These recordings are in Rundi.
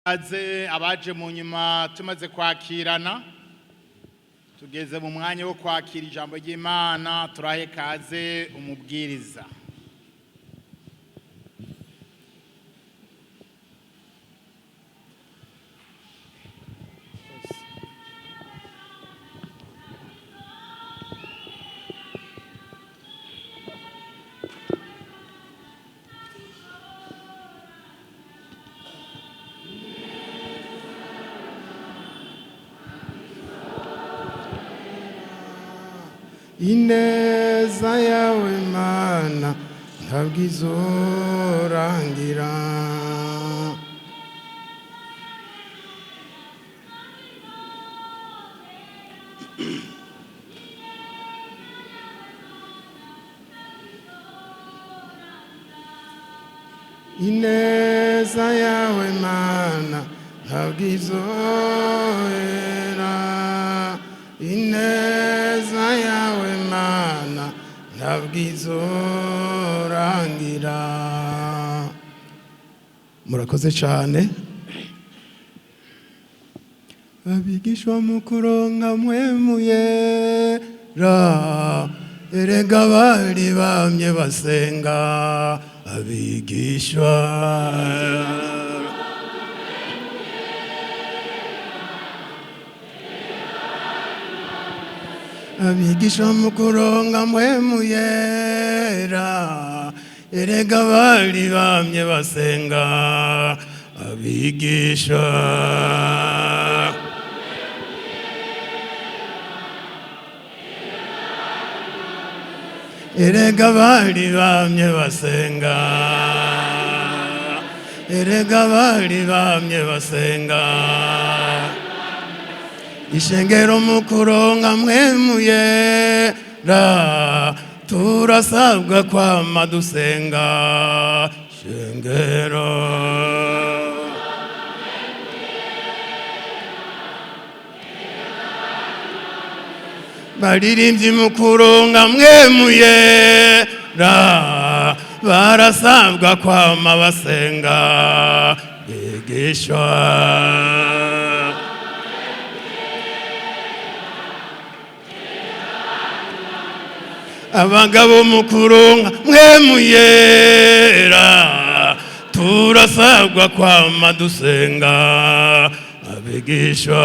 aze abaje mu nyuma tumaze kwakirana tugeze mu mwanya wo kwakira ijambo ry'Imana turahe kaze umubwiriza. Ineza yawe Mana ntabwo izorangira. Ineza yawe Mana ntabwo izohera. Ineza yawe Mana ntabwo izorangira. Murakoze cyane. Abigishwa mu kuronka mwemuyera, erega bari bamye basenga. Abigishwa mu kuronka mwemuyera, erega bari bamye basenga. Abigishwa erega bari bamye basenga. Erega bari bamye basenga. Ishengero mu kuronka mwemuyera, turasabwa kwama dusenga. Ishengero baririmbyi mu kuronka mwemuyera, barasabwa kwama basenga. Bigishwa abagabo mu kuronka mwemuyera, turasabwa kwama dusenga. Abigishwa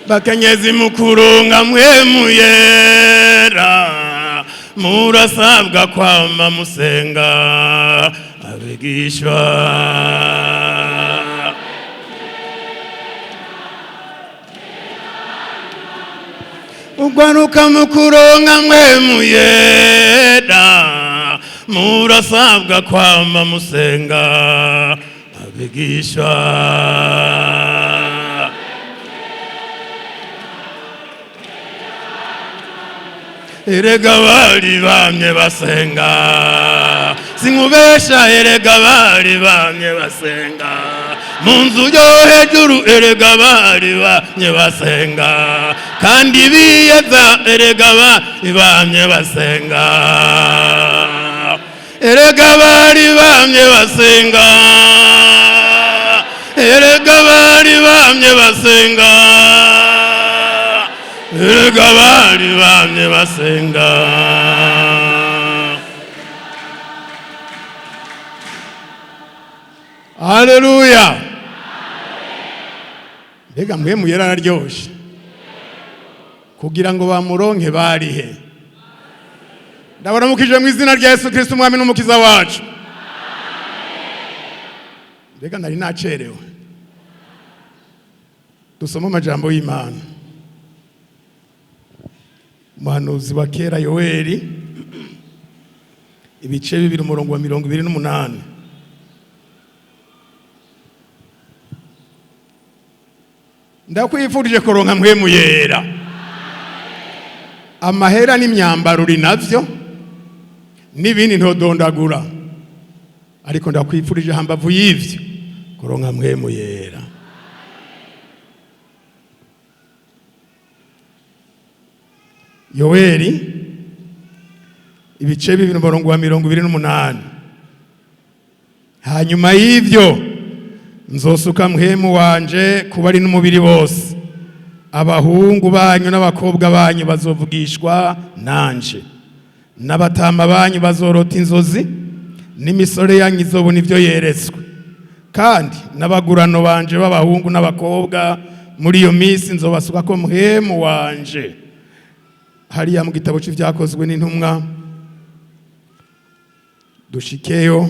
bakenyezi mu kuronka mwemuyera, murasabwa kwama musenga. Abigishwa ugwaruka mu kuronka mwemuyera, murasabwa kwama musenga. Abigishwa erega bari bamye basenga. Sinkubesha erega bari bamye basenga. Mu nzu yo hejuru erega bari bamye basenga. Kandi biyeza erega bari bamye basenga. Erega bari bamye basenga. Erega bari bamye basenga. Erega bari bamye basenga. Haleluya. Mbega mwemuyera araryoshe. Kugira ngo bamuronke barihe. Ndabaramukije mu izina rya Yesu Kristo umwami n'umukiza wacu. Mbega nari nacerewe. Dusoma amajambo y'Imana. Umuhanuzi wa kera Yoweli, ibice 2 umurongo wa 28. Ndakwifurije kuronka mwemuyera. Amahera n'imyambaro uri navyo n'ibindi ntodondagura, ariko ndakwifurije hambavu y'ivyo kuronka mwemuyera. Yoweli ibice 228. Hanyuma y'ivyo nzosuka mpwemu wanje kuba ari n'umubiri bose, abahungu banyu n'abakobwa banyu bazovugishwa nanje, n'abatama banyu bazorota inzozi, n'imisore yanyu izobona ivyo yeretswe, kandi n'abagurano banje b'abahungu n'abakobwa muri iyo minsi nzobasuka ko mpwemu wanje. Hariya mu gitabo c'ivyakozwe n'intumwa dushikeyo,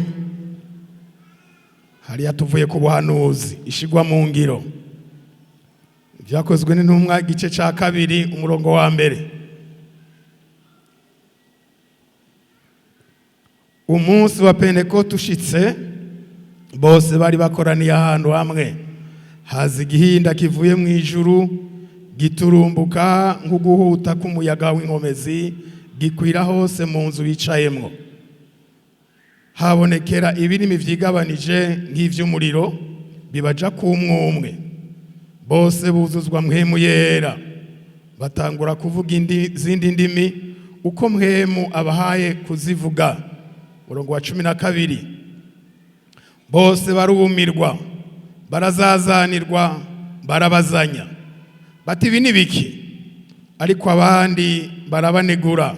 hariya tuvuye ku buhanuzi ishigwa mu ngiro. Vyakozwe n'intumwa igice ca 2 umurongo wa 1. Umunsi wa Pentekote ushitse, bose bari bakoraniye ahantu hamwe. Haza igihinda kivuye mu ijuru giturumbuka nk'uguhuta k'umuyaga w'inkomezi, gikwira hose mu nzu bicayemwo. Habonekera ibirimi vyigabanije nk'ivy'umuriro bibaja ku umwe. Bose buzuzwa mpwemu yera, batangura kuvuga izindi ndimi uko mpwemu abahaye kuzivuga. Murongo wa 12. Bose barumirwa, barazazanirwa, barabazanya bati ibi ni biki? Ariko abandi barabanegura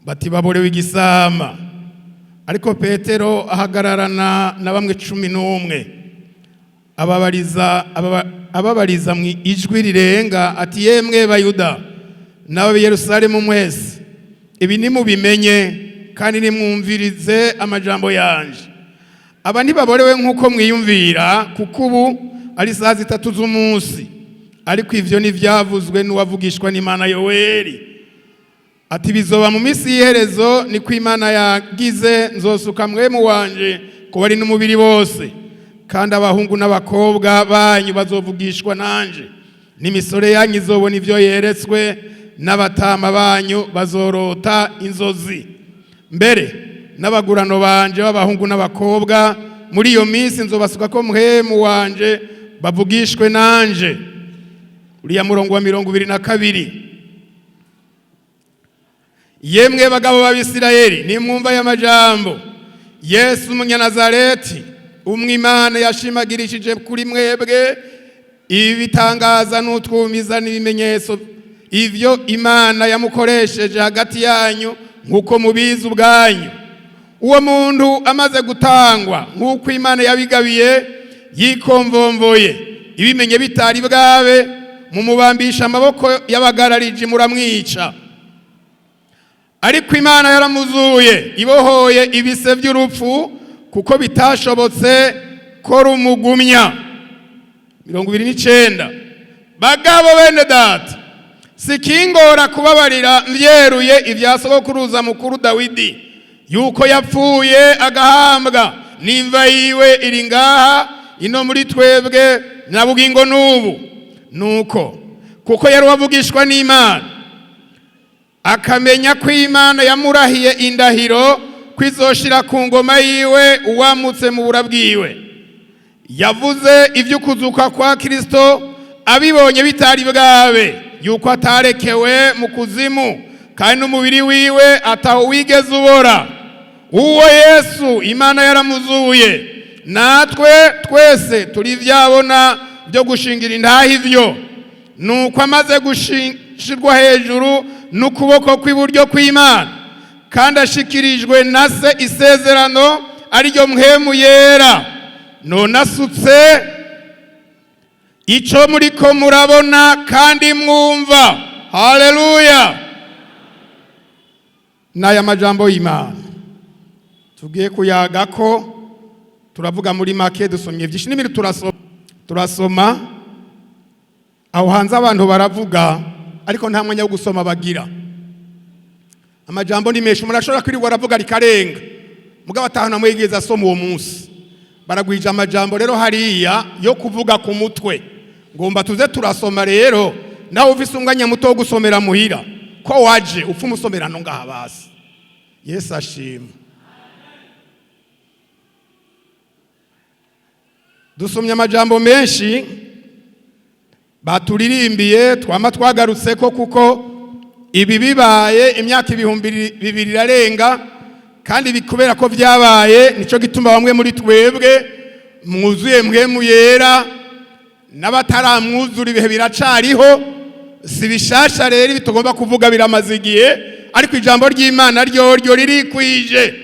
bati baborewe igisama. Ariko Petero ahagararana na bamwe 11 ababariza mu ijwi rirenga ati, yemwe Bayuda n'ab'i Yerusalemu mwese, ibi nimubimenye kandi nimwumvirize amajambo yanje. Aba ntibaborewe nk'uko mwiyumvira, kuko ubu ari 3 z'umunsi. Ariko ivyo ntivyavuzwe n'uwavugishwa n'Imana Yoweli ati, bizoba mu minsi y'iherezo niko Imana yagize, nzosuka mpwemu wanje ku bari n'umubiri bose, kandi abahungu n'abakobwa banyu bazovugishwa nanje, n'imisore yanyu izobona ivyo yeretswe, n'abatama banyu bazorota inzozi. Mbere n'abagurano banje b'abahungu n'abakobwa muri iyo minsi nzobasuka ko mpwemu wanje bavugishwe nanje. Uriya murongo wa 22. Yemwe bagabo b'Abisirayeli, nimwumva aya majambo. Yesu umunyanazareti, umwimana yashimagirishije kuri mwebwe ibitangaza n'utwumiza n'ibimenyetso ivyo Imana yamukoresheje hagati yanyu, nk'uko mubizi ubwanyu. Uwo muntu amaze gutangwa nk'uko Imana yabigabiye, yikomvomvoye ibimenye bitari bwabe, mumubambisha amaboko y'abagarariji muramwica. Ariko Imana yaramuzuye, ibohoye ibise by'urupfu, kuko bitashobotse ko rumugumya. 29. Bagabo bene data, sikingora kubabarira mvyeruye ivya sogokuruza mukuru Dawidi, yuko yapfuye agahambwa, n'imva yiwe iri ngaha ino muri twebwe na bugingo n'ubu. Nuko kuko yari wavugishwa n'Imana, akamenya ko Imana yamurahiye indahiro kwizoshira ku ngoma yiwe uwamutse mu burabwiwe. Yavuze ivy'ukuzuka kwa Kristo abibonye bitari bwabe, yuko atarekewe mu kuzimu, kandi n'umubiri wiwe ataho wigeze ubora. Uwo Yesu Imana yaramuzuye, natwe twese turi vyabona byo gushingira intaha ivyo. Nuko amaze gushirwa hejuru n'ukuboko kw'iburyo kw'Imana, kandi ashikirijwe na se isezerano ariryo mpwemu yera, none asutse ico muriko murabona kandi mwumva. Haleluya! N'aya majambo y'Imana tugiye kuyaga ko turavuga muri make, dusomye byinshi n'ibiri turasoma aho hanze abantu baravuga, ariko nta mwanya wo gusoma bagira. Amajambo ni menshi, murashobora kwirirwa aravuga rikarenga, mugabo atahana mwegeza asoma uwo munsi. Baragwije amajambo rero hariya yo kuvuga ku mutwe. Ngomba tuze turasoma rero, nawe ufise umwanya muto wo gusomera muhira, ko waje upfa umusomerano ngaha basi. Yesu ashimwe. Dusomye amajambo menshi baturirimbiye, twama twagarutse ko kuko ibi bibaye imyaka 2000 irarenga, kandi bikubera ko byabaye nico gituma bamwe muri twebwe mwuzuye mpwemu yera, n'abataramwuzura ibihe biracariho. Si bishasha rero bitugomba kuvuga, biramaze igihe, ariko ijambo ry'Imana ryo riri kwije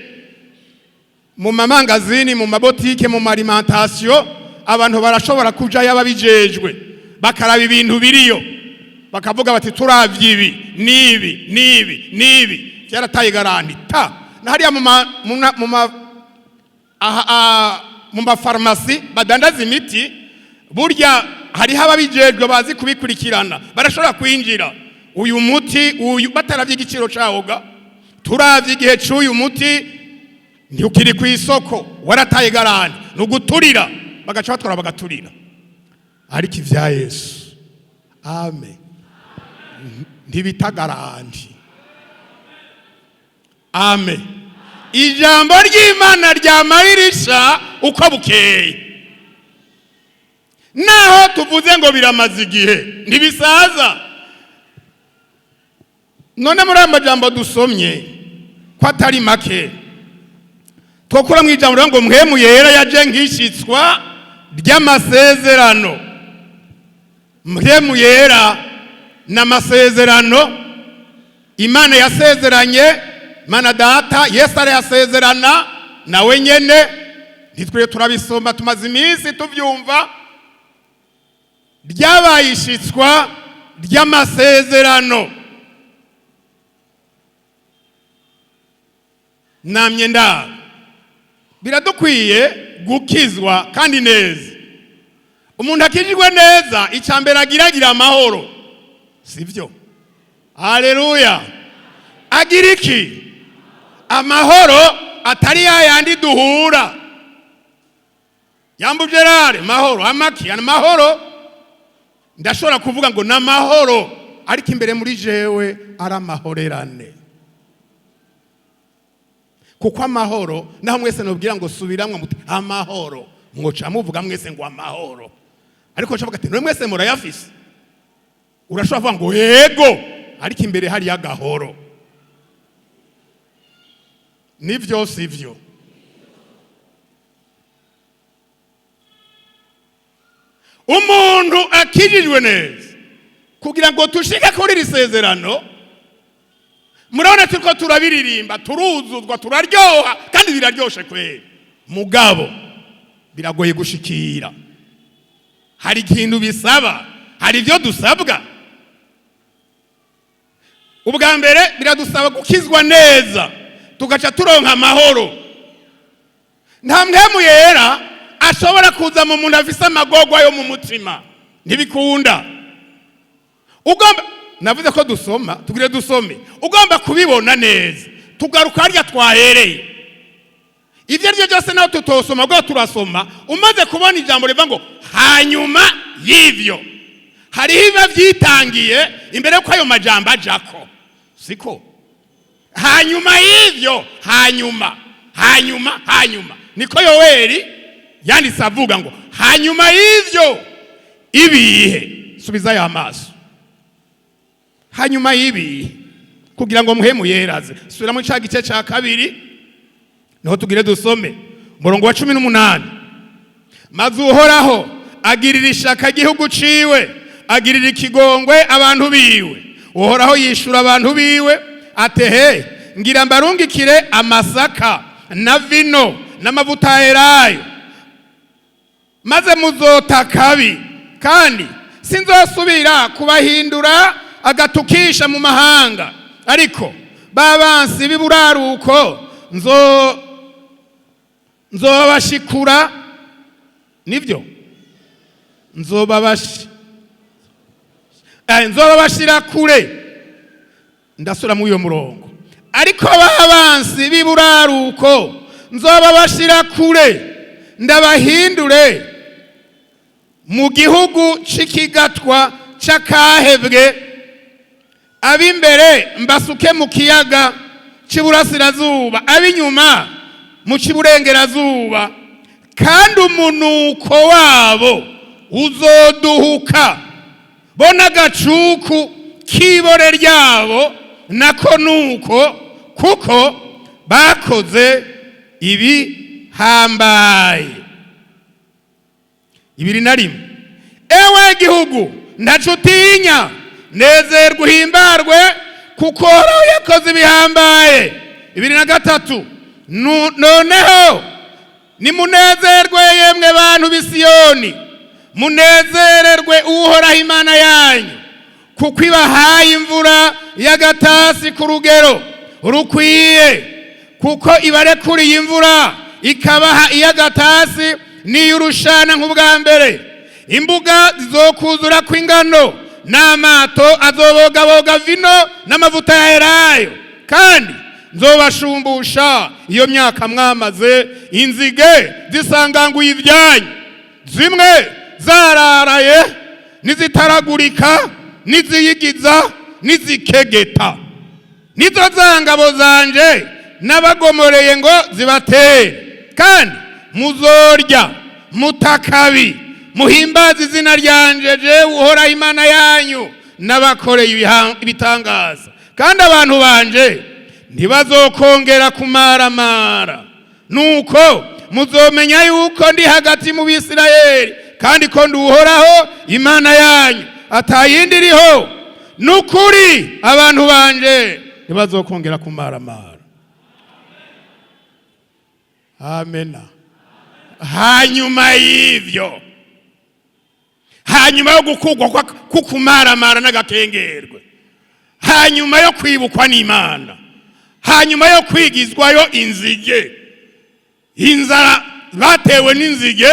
mu mamangazini, mu mabotike, mu alimentation. Abantu barashobora kuja yababijejwe bakaraba ibintu biriyo, bakavuga bati turavye ibi nibi byarataye garanti ta nahariya mu mafarumasi badandaza imiti, burya hariho ababijejwe bazi kubikurikirana, barashobora kwinjira uyu muti uyu bataravye igiciro cawoga, turavye igihe c'uyu muti ntiukiri ku isoko, warataye garanti, nuguturira bagaca batwara bagaturira. Ariko ivya Yesu, amen, ntibita garanti. Amen. Ijambo ry'Imana ryamaririsha uko bukeye, naho tuvuze ngo biramaze igihe ntibisaza. None muri amajambo dusomye ko atari make, twokura mu ijambo ngo mpwemu yera yaje nkishitswa ry'amasezerano. Mpwemu yera n'amasezerano Imana yasezeranye, Mana Data, Yesu ari yasezerana nawe nyene. Ntitwe turabisoma tumaze iminsi tuvyumva, ryabayishitswa ry'amasezerano. Namye nda biradukwiye gukizwa kandi neza. Umuntu akijijwe neza, icambere agiragira amahoro, sivyo? Haleluya. Agira iki? Amahoro atari yayandi duhura. Yambu Gerard, mahoro amaki, amahoro ndashobora kuvuga ngo n'amahoro, ariko imbere muri jewe ari amahorerane. Kuko amahoro naho mwese nobwira ngo subiramwe muti amahoro, mwoca muvuga mwese ngo amahoro, ariko nshavuga ati none mwese murayafise. Urashobora kuvuga ngo yego, ariko imbere hari agahoro. Nivyo sivyo? Umuntu akijijwe neza kugira ngo tushike kuri risezerano, murabona turiko turabiririmba, turuzuzwa, turaryoha, kandi biraryoshe kweli. Mugabo biragoye gushikira. Hari ikintu bisaba, hari ivyo dusabwa. Ubwa mbere biradusaba gukizwa neza, tugaca turonka amahoro. Nta mpwemu yera ashobora kuza mu muntu afise amagorwa yo mu mutima, ntibikunda. Ugomba, navuze ko dusoma, tugire dusome, ugomba kubibona neza, tugaruka harya twahereye. Ivyo arivyo byose naho tutosoma, ubwo turasoma, umaze kubona ijambo riva ngo hanyuma y'ivyo, hariho ibiba vyitangiye imbere yuko ayo majambo ajako, siko? Hanyuma y'ivyo, hanyuma niko Yoweri yanditse avuga ngo hanyuma y'ivyo ibihe. Subiza ya maso, hanyuma y'ibihe, kugira ngo mpwemu yeraze. Subira mu gice ca kabiri niho tugire dusome murongo wa 18. Maze Uhoraho agirira ishaka igihugu ciwe, agirira ikigongwe abantu biwe. Uhoraho yishura abantu biwe atehe, ngira mbarungikire amasaka na vino n'amavuta yerayo, maze muzota kabi, kandi sinzosubira kubahindura agatukisha mu mahanga. Ariko babansi b'iburaruko nzobashikura, nivyo nzobashira kure. Ndasura mu uyo murongo, ariko babansi b'iburaruko nzobashira kure, ndabahindure mu gihugu c'ikigatwa c'akahebwe, ab'imbere mbasuke mu kiyaga c'iburasirazuba, ab'inyuma mu c'iburengerazuba, kandi umunuko wabo uzoduhuka, bona agacuku k'ibore ryabo nako nuko kuko bakoze ibihambaye. 21. Ewe gihugu ntaco utinya, nezerwa uhimbarwe kuko Uhoraho yakoze ibihambaye. 23. Noneho nimunezerwe yemwe bantu b'Isiyoni, munezererwe Uhoraho Imana yanyu, kuko ibahaye imvura y'agatasi ku rugero rukwiye, kuko ibarekuriye imvura ikabaha iy'agatasi n'iy'urushana nk'ubwa mbere. Imbuga zizokuzura kw'ingano, n'amato azobogaboga vino n'amavuta ya elayo, kandi nzobashumbusha iyo myaka mwamaze inzige zisanganguye ibyanyu, zimwe zararaye nizitaragurika niziyigiza nizikegeta. Nizo za ngabo zanje n'abagomoreye ngo zibatere, kandi muzorya mutakabi muhimbaza izina ryanje je Uhoraho Imana yanyu n'abakoreye ibitangaza. Kandi abantu banje ntibazokongera kumaramara, nuko muzomenya yuko ndi hagati mu Bisirayeli, kandi ko ndi Uhoraho Imana yanyu atayindi iriho. Nukuri abantu banje ntibazokongera kumaramara. Amena. Hanyuma y'ivyo, hanyuma yo gukugwa kukumaramara n'agakengerwe, hanyuma yo kwibukwa n'Imana, hanyuma yo kwigizwayo inzige, inzara batewe n'inzige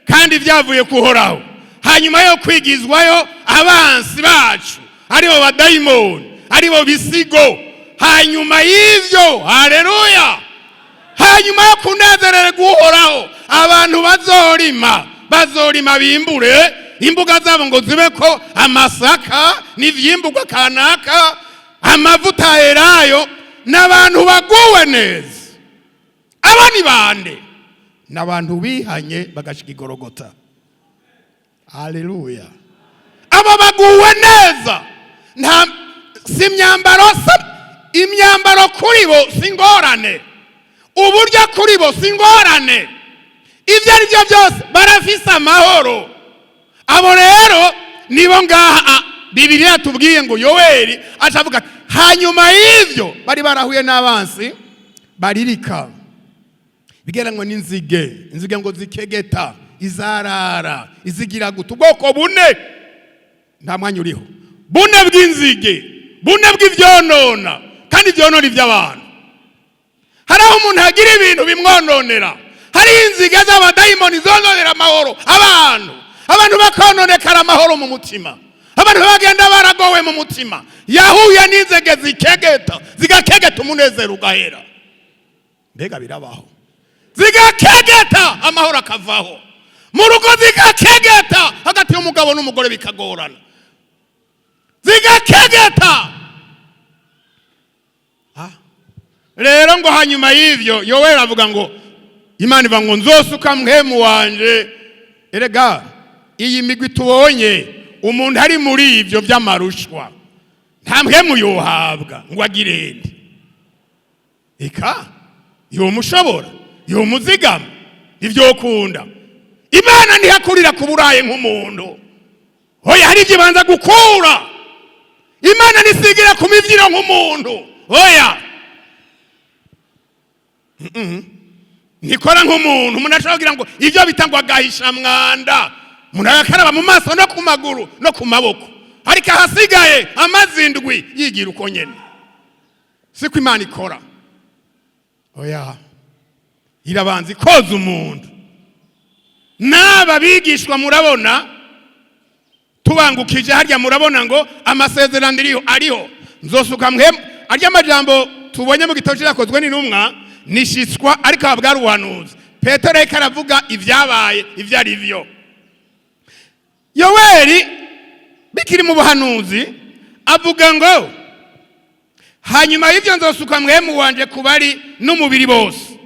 kandi byavuye kuhoraho, hanyuma yo kwigizwayo abansi bacu aribo badayimoni, aribo bisigo. Hanyuma y'ivyo, haleluya, hanyuma yo kunezererwa Uhoraho, abantu bazorima bimbure imbuga zabo ngo zibeko amasaka n'ivyimburwa kanaka, amavuta ya elayo, n'abantu baguwe neza. Aba ni bande? N'abantu bihanye bagashika igorogota. Haleluya. Aba baguwe neza. Nta si imyambaro kuri bo singorane, uburyo kuri bo singorane, ivyo ari byo byose barafise amahoro. Abo rero nibo ngaha Bibiliya tubwiye ngo Yoweli acavuga hanyuma y'ivyo bari barahuye n'abansi baririka, bigereranywa n'inzige, inzige ngo zikegeta, izarara, izigira guta. Ubwoko bune nta mwanya uriho, bune bw'inzige, bune bw'ivyonona, kandi ivyonona ivy'abantu. Hari aho umuntu agira ibintu bimwononera, hari inzige z'abadayimoni zononera amahoro abantu bakononekara amahoro mu mutima, abantu bagenda baragowe mu mutima. Yahuye n'inzige zigakegeta umunezero ugahera. Mbega birabaho, zigakegeta amahoro akavaho mu rugo, zigakegeta hagati y'umugabo n'umugore bikagorana, zigakegeta. Rero ngo hanyuma y'ivyo Yoweli avuga ngo Imana ivuga ngo nzosuka mpwemu wanje. Erega iyi migwi tubonye umuntu ari muri ivyo vy'amarushwa nta mpwemu yohabwa ngo agirende. Eka yomushobora, yomuzigama, ivyo kunda. Imana ntihakurira kuburaye nk'umuntu, oya hari ivyo ibanza gukura. Imana nisigira ku mivyiro nk'umuntu, oya nikora nk'umuntu. Umuntu ashobora kugira ngo ivyo bitangwa agahisha mwanda, umuntu agakaraba mu maso no ku maguru no ku maboko, ariko ahasigaye amazindwi yigira uko nyene. Siko Imana ikora, oya irabanza ikoza umuntu. N'aba bigishwa murabona tubangukije harya, murabona ngo amasezerano ariho, nzosuka mpwemu. Arya amajambo tubonye mu gitabo cyakozwe n'intumwa nishitswa, ariko ababwira ubuhanuzi. Petero reka aravuga ivyabaye ivyo ari vyo. Yoweli bikiri mu buhanuzi avuga ngo hanyuma y'ivyo nzosuka mpwemu wanje kubari n'umubiri bose,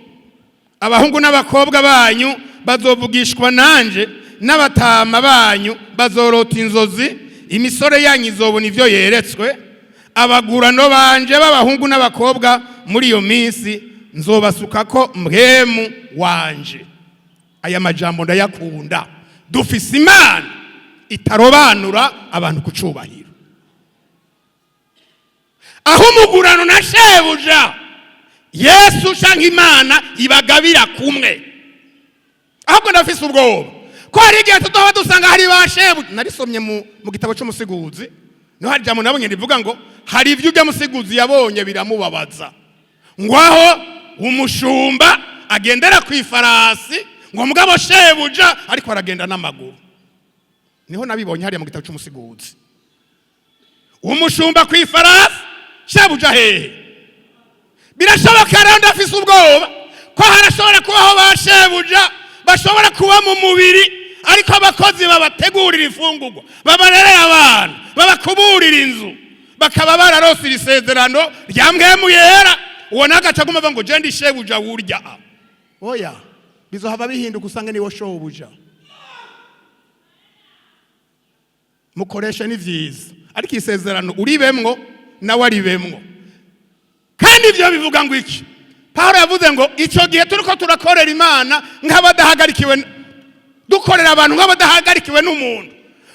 abahungu n'abakobwa banyu bazovugishwa nanje, n'abatama banyu bazorota inzozi, imisore yanyu izobona ivyo yeretswe, abagurano banje b'abahungu n'abakobwa muri iyo minsi nzobasuka ko mpwemu wanje. Aya majambo ndayakunda. Dufise Imana itarobanura abantu kucubahiro. Aho umugurano na shebuja Yesu canke Imana ibagabira kumwe. Ahubwo ndafise ubwoba ko hari igihe tudoba dusanga hari ba shebuja. Narisomye mu gitabo cy'umusiguzi, no hari jambo nabonye rivuga ngo hari ivyo ujya musiguzi yabonye biramubabaza. Ngwaho umushumba agendera kwifarasi, ngo mugabo shebuja ariko aragenda n'amaguru. Niho nabibonye hari mu gitabo cy'umusiguzi. Umushumba kwifarasi, shebuja hehe. Birashoboka rero ndafise ubwoba ko harashobora kubaho ba shebuja bashobora kuba mu mubiri, ariko abakozi babategurira ifungurwa, babarerera abana, babakuburira inzu, bakaba bararose isezerano rya mpwemu yera. Uwo nagaca guma ngo je ndi shebuja wurya. Oya, bizohava bihinduka usange niwo shobuja. Mukoresha ni vyiza, ariko isezerano uribemwo nawe aribemwo. Kandi ivyo bivuga ngo iki? Paulo yavuze ngo ico gihe turiko turakorera Imana nk'abadahagarikiwe, dukorera abantu nk'abadahagarikiwe n'umuntu.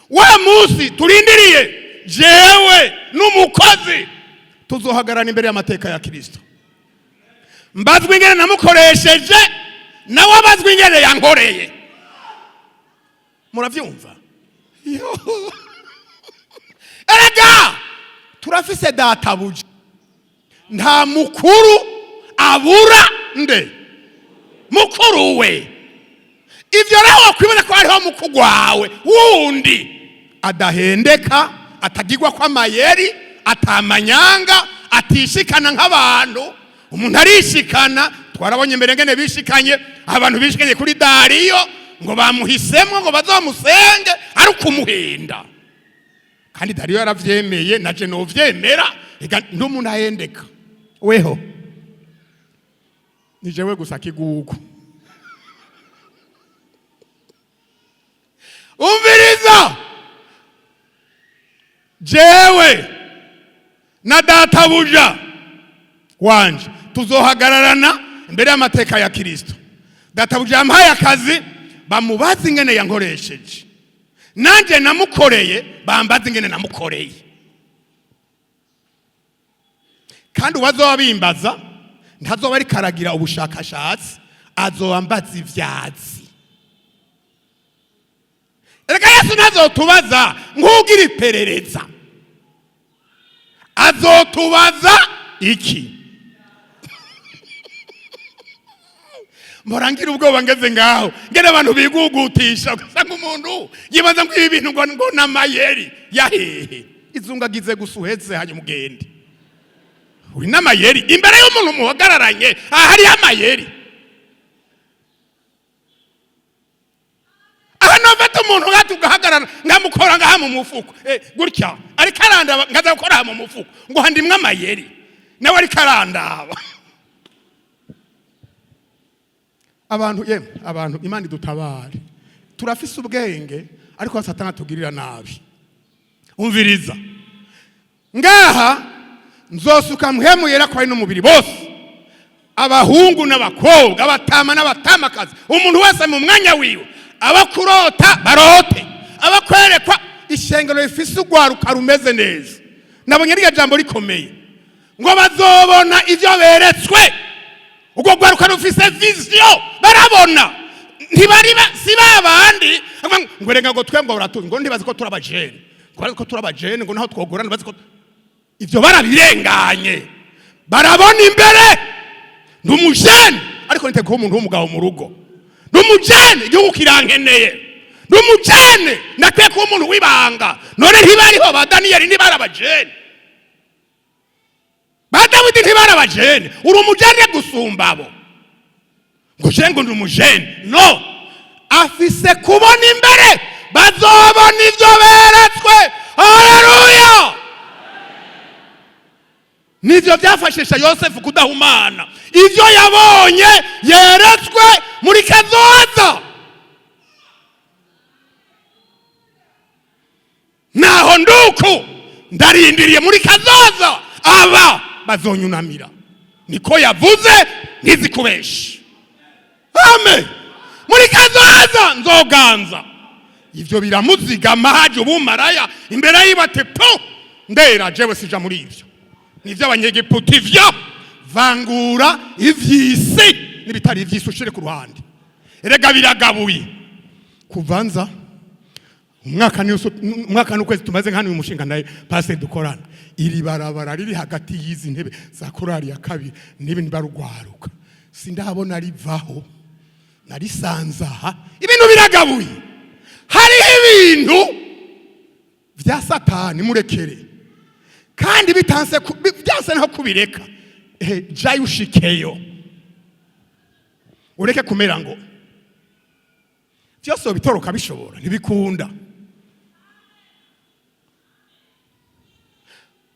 Wa musi turindiriye jewe n'umukozi tuzohagarana imbere y'amateka ya Kristo. Mbazwe ingene namukoresheje, nawe abazwe ingene yankoreye. Muravyumva? Erega turafise databuja. Nta mukuru abura nde mukuru we. Ivyo rero kwibona ko hariho mukuru wawe wundi adahendeka, atagirwa kwa mayeri, atamanyanga, atishikana nk'abantu. Umuntu arishikana, twarabonye mbere ngene bishikanye, abantu bishikanye kuri Dariyo ngo bamuhisemwe ngo bazomusenge ari kumuhenda. Kandi Dariyo yaravyemeye, naje no vyemera, ega n'umuntu ahendeka. Weho ni jewe gusa kigugu. Umviriza, jewe na databuja wanje tuzohagararana imbere y'amateka ya Kristo. Databuja yampaye akazi, bamubaza ingene yankoresheje, nanje namukoreye bambaza ingene namukoreye. Kandi uwazoba bimbaza ntazoba ari karagira ubushakashatsi, azobambaza ivyazi. Erega Yesu ntazotubaza nk'ugira iperereza, azotubaza iki? Morangira ubwoba ngeze ngaho, ngene abantu bigugutisha usanga umuntu yibaza ngo ibi bintu ngo namayeri yahehe. Izungagize gusuheze hanyuma ugende. Uri namayeri imbere y'umuntu muhagararanye, ahari amayeri. Ahantu umuntu gatugahagarara ngamukora ngaha mu mufuko, gutya ari karanda ngaza gukora mu mufuko ngo handimwe amayeri, nawe ari karandaba. Abantu Imana idutabare. Turafise ubwenge ariko Satani atugirira nabi. Umviriza, ngaha nzosuka mpwemu yera kwa ino mubiri bose, abahungu n'abakobwa, abatama n'abatamakazi, umuntu wese mu mwanya wiwe, abakurota barote, abakwerekwa ishengero rifise ugwaruka rumeze neza. Nabonye riya jambo rikomeye ngo bazobona ivyo beretswe. Ugo gwaruka rufise vision, barabona. Ntibari si babandi ngo renga ngo twemba uratu ngo ntibazi ko turabajene, ko turabajene ngo naho twogorana bazi ko ivyo barabirenganye. Barabona imbere ndumujene, ariko nite ko umuntu w'umugabo mu rugo ndumujene igihugu kirankeneye, ndumujene nakwiye ko umuntu wibanga. None ntibariho ba Daniyeli ntibarabajene, ba Dawidi ntibarabajene. Uri umujene gusumba abo ngo jengo ndumujene. No, afise kubona imbere, bazobona ivyo beretswe. Haleluya! Nivyo byafashisha Yosefu kudahumana, ivyo yabonye yeretswe muri kazoza. Naho nduku ndarindiriye muri kazoza aba bazonyunamira, niko yavuze ntizikubeshe. Amen. Muri kazoza nzoganza. Ivyo biramuzigama haje ubumaraya imbere y'ibate po ndera jewe sija muri ivyo. Nivyo abanyegiputa ivyo vangura ivyisi nibitari ivyisi ushire ku ruhande. Erega biragabuye kuvanza umwaka n'ukwezi tumaze nk'hano uyu mushinga naye Pastor dukorana, iri barabara riri hagati y'izi ntebe za korali ya kabiri n'ibindi barugwaruka sindabona rivaho narisanzaha, ibintu biragabuye. Hariho ibintu vya Satani murekere, kandi bitanse byanse naho kubireka jayo ushikeyo ureke kumera ngo byose bitoroka bishobora ntibikunda.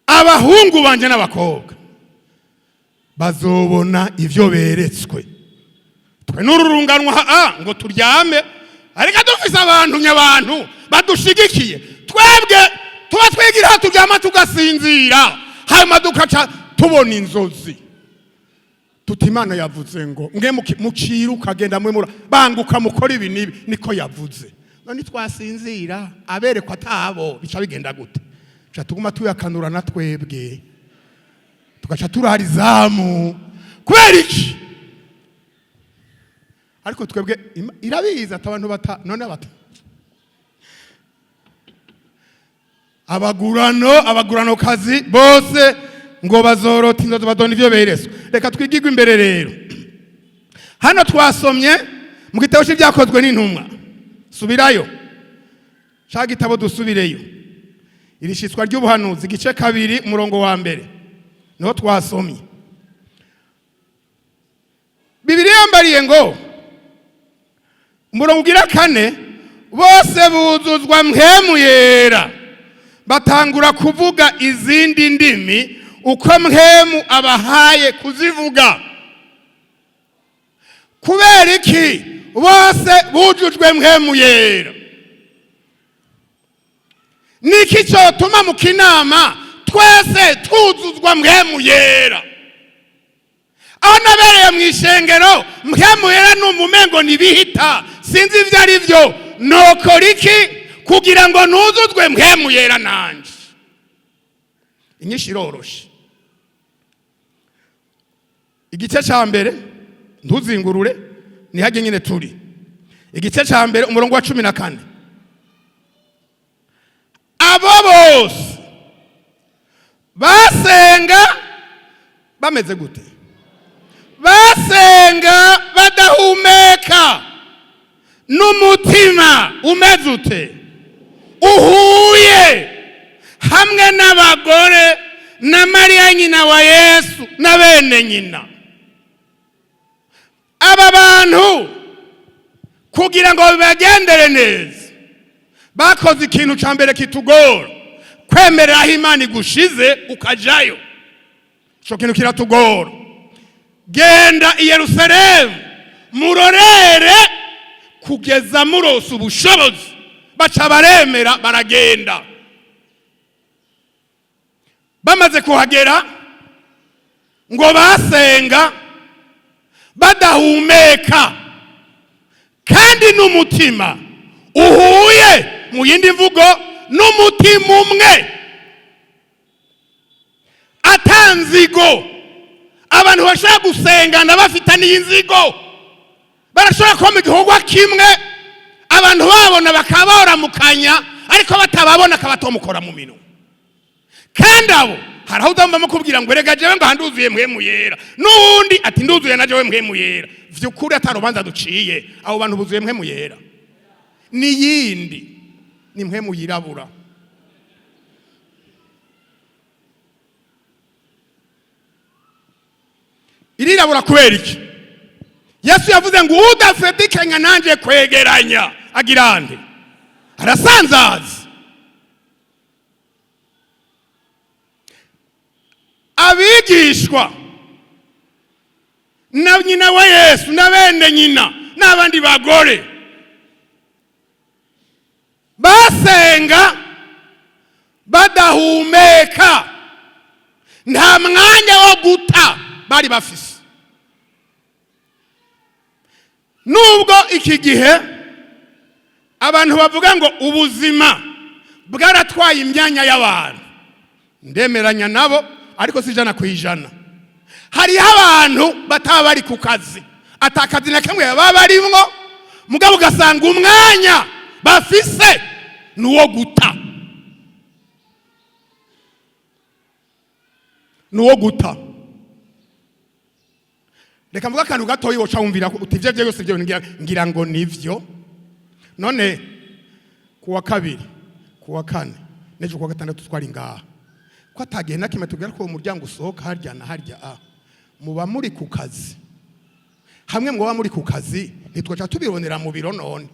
Abahungu banje n'abakobwa bazobona ivyo beretswe. Twe n'ururunganwa ngo turyame, ariko dufise abantu nyabantu badushigikiye, twebwe tuba twigira turyama tugasinzira, hanyuma dukaca tubona inzozi. Tuti Imana yavuze ngo mwe muciruka genda mwe banguka mukora ibi nibi, niko yavuze. None twasinzira aberekwa atabo bica bigenda gute? Cha tuguma tuyakanura na twebwe tugaca turahari zamu kubera iki? Ariko twebwe irabiza atabantu none abagurano kazi bose ngo bazorota inzozi badona ivyo bereswe. Reka twigirwe imbere rero. Hano twasomye mu gitabo cy'ibyakozwe n'intumwa, subirayo ca gitabo dusubireyo, irishitswa ry'ubuhanuzi igice 2 umurongo wa mbere niho twasomye. Bibiliya yambariye ngo umurongo ugira 4 bose buzuzwa mpwemu yera batangura kuvuga izindi ndimi uko mpwemu abahaye kuzivuga. Kubera iki bose bujujwe mpwemu yera? Niki cyotuma mu kinama twese tuzuzwa mpwemu yera? Aho nabereye mu ishengero mpwemu yera n'umumengo nibihita sinzi ivyo ari vyo, nokora iki kugira ngo nuzuzwe mpwemu yera nanje? Inyinshi iroroshe. Igice ca mbere ntuzingurure nihage nyine turi. Igice ca mbere umurongo wa 14. Abo bose basenga bameze gute? Basenga badahumeka, n'umutima umeze ute? Uhuye, hamwe n'abagore na Mariya nyina wa Yesu na bene nyina. Aba bantu kugira ngo bibagendere neza bakoze ikintu ca mbere kitugora, kwemerera aho Imana igushize ukajayo. Ico kintu kiratugora. Genda i Yerusalemu murorere kugeza murose ubushobozi, baca baremera baragenda. Bamaze kuhagera ngo basenga badahumeka, kandi n'umutima uhuye, mu yindi mvugo n'umutima umwe, atanzigo. Abantu bashaka gusengana bafitaniye inzigo, barashobora kuba mu gikorwa kimwe abantu babona bakabora mukanya, ariko batababona akabatomukora mu minwe. Kandi abo haraho udambamo kubwira ngo rega jewe ngo handuzuye mpwemu yera, n'undi ati nduzuye na jewe mpwemu yera. Vyukuri atarubanza duciye, abo bantu buzuye mpwemu yera. Ni yindi ni mpwemu yirabura. Irirabura kubera iki? Yesu yavuze ngo udafetikanya nanje kwegeranya agirande arasanzaza. Abigishwa na nyina wa Yesu na bene nyina n'abandi bagore basenga badahu bahumeka nta mwanya wo guta bari bafise. Nubwo iki gihe abantu bavuga ngo ubuzima bwaratwaye imyanya y'abantu, ndemeranya nabo, ariko si 100%. Hariho abantu bataba bari ku kazi, atakazi na kamwe baba barimwo, mugabo ugasanga umwanya bafise nuwo guta. Nuwo guta. Reka mvuga akantu gatoyi woca wumvira uti ivyo byose byo ngira ngo nivyo. None kuwa kabiri, kuwa kane, nejo kuwa gatandatu twari ngaha. Ko atagiye na kimwe tubwira ko umuryango usohoka harya na harya muba muri ku kazi. Hamwe muba muri ku kazi nitwaca tubibonera mu biro none.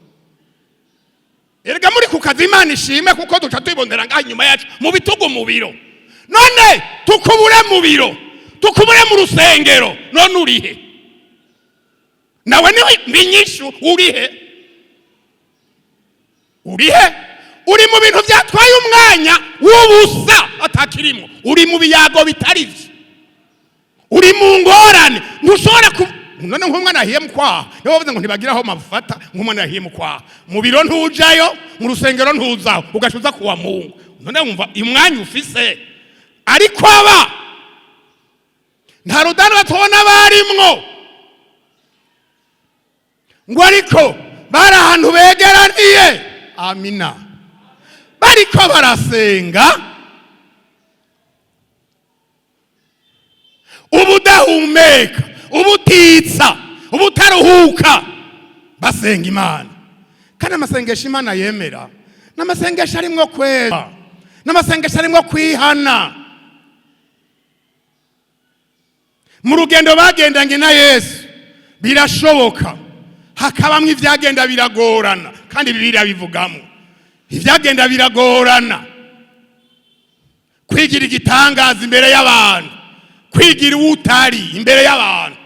Erega muri ku kazi Imana ishime kuko duca tubibonera ngaha nyuma yacu mu bitugu mu biro. None tukubure mu biro, tukubure mu rusengero, none urihe? Nawe ni binyishu urihe? Urihe? Uri mu bintu byatwaye umwanya w'ubusa atakirimo. Uri mu biyago bitarivye. Uri mu ngorane, ntushobora none nk'umwana ahiye mu kwaha. Nibo bavuze ngo ntibagiraho mafata nk'umwana ahiye mu kwaha. Mu biro ntujayo, mu rusengero ntuzaho, ugashuza kuwa Mungu. None wumva imwanya ufise. Ariko aba nta rudani batubona barimwo ngo ariko bari ahantu begeraniye. Amina. Bariko barasenga, ubudahumeka, ubutitsa, ubutaruhuka, basenga Imana. Kandi amasengesho Imana yemera n'amasengesho arimwo kwera, n'amasengesho arimwo kwihana. Mu rugendo bagendanye na Yesu birashoboka hakabamwe ivyagenda biragorana, kandi Bibiliya bivugamo ivyagenda biragorana. Kwigira igitangaza imbere y'abantu, kwigira utari imbere y'abantu,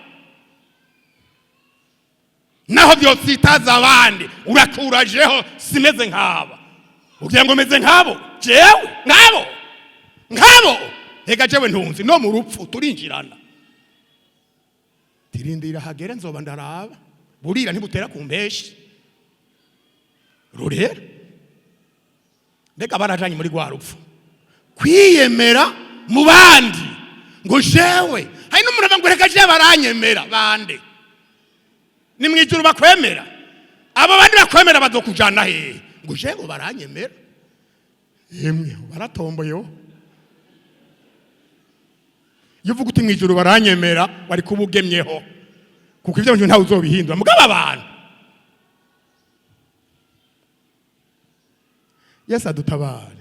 naho byose itaza abandi urakurajeho simeze nkaba. Ugira ngo meze nkabo, jewe nkabo ega jewe ntunzi no mu rupfu turinjirana. Tirindira hagere nzoba ndaraba, burira ntibutera kumbeshi. Rurera ndeka barajanye muri gwa rupfu kwiyemera mu bandi ngo jewe hari n'umuntu ngo reka je baranyemera bande. Ni mwijuru bakwemera, abo bandi bakwemera bazokujana he ngo jewe baranyemera. Yemwe baratomboyeho. Yuvuga uti mwijuru baranyemera bari kubugemyeho, kuko ivyo nje ntawe uzobihindura. Mugabo abantu Yesu adutabare.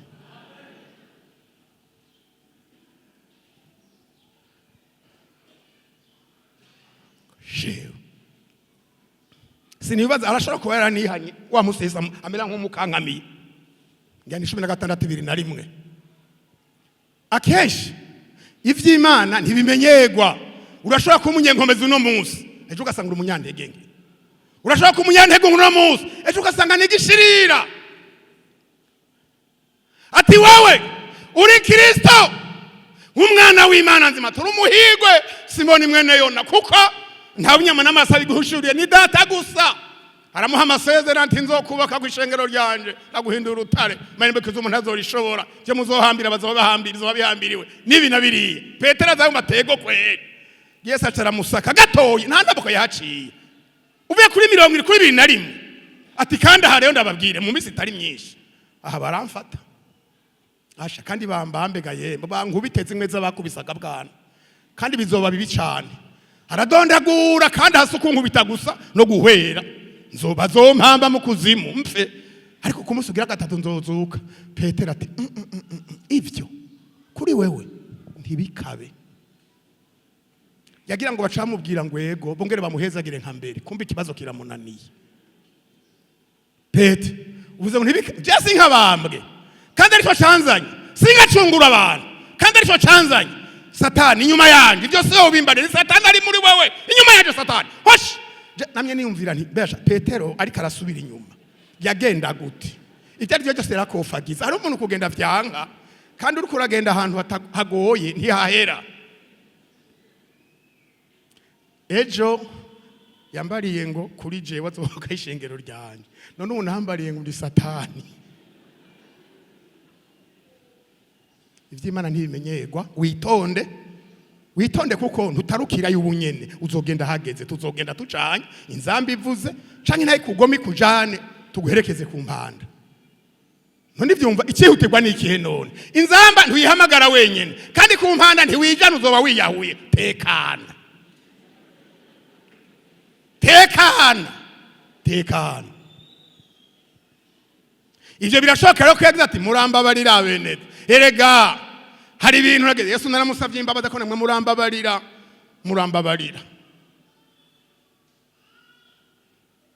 Jewe sinibaza arashobora kuba yaranihanye wa musesa amera nk'umukankamiye. Ngani 16:21. Akeshi ivy'Imana ntibimenyegwa. Urashobora kumunyenkomeza uno munsi, ejo ugasanga umunyantege. Urashobora kumunyantege uno munsi, ejo ugasanga nigishirira. Ati wewe uri Kristo, umwana w'Imana nzima, turi umuhigwe Simoni mwene Yona, kuko nta bunyama n'amasa biguhushuriye ni data gusa. Aramuha amasezerano ati nzokubaka kwishengero ryanje naguhindura urutare, mane bekizo umuntu azorishobora, je muzohambira bazobahambira, zobabihambiriwe nibi nabiriye. Petero azayo matego kweli. Yesu ataramusaka gatoyi nta ndaboko yahaciye. Uvuye kuri 20 kuri 21. Ati kandi aha rero ndababwire mu minsi itari myinshi aha baramfata. Asha kandi bambambega yemba bankubiteze imwe z'abakubisaga bwana, kandi bizoba bibi cyane. Aradondagura kandi hasukunkubita gusa no guhwera. Nzoba zompamba mu kuzimu mfe, ariko kumusugira gatatu nzozuka. Petero ati ivyo kuri wewe ntibikabe. Yagira ngo bacamubwira ngo yego bongere bamuhezagire nka mbere, kumbe ikibazo kiramunaniye. Petero uvuze ngo ntibikabe, jasi nkabambwe kandi ariko canzanye, singacungura abantu kandi ariko canzanye. Satani inyuma yanjye, ibyo se ubimbane, Satani ari muri wewe, inyuma yanjye Satani. Hosh namye niyumvira nti besha Petero ariko arasubira inyuma. Yagenda gute? Itari byo cyose rakofagiza. Hari umuntu kugenda vyanka kandi uriko uragenda ahantu hagoye ntihahera. Ejo yambariye ngo kuri jewe azoka ishengero ryanje, none ubu nambariye ngo ndi satani. Ivy'Imana ntibimenyerwa, witonde kuko ntutarukira y'ubunyene, uzogenda hageze, tuzogenda tucanye inzambi ivuze canke nayo kugoma ikujane tuguherekeze ku mpanda. None ivyumva ikihutirwa n'ikihe none? Inzamba ntuyihamagara wenyene, kandi ku mpanda ntiwijana uzoba wiyahuye. Tekana. Ivyo birashoboka rero ko yagize ati murambabarira bene. Erega hari ibintu nageze Yesu naramusavye imbabazi ko namwe murambabarira.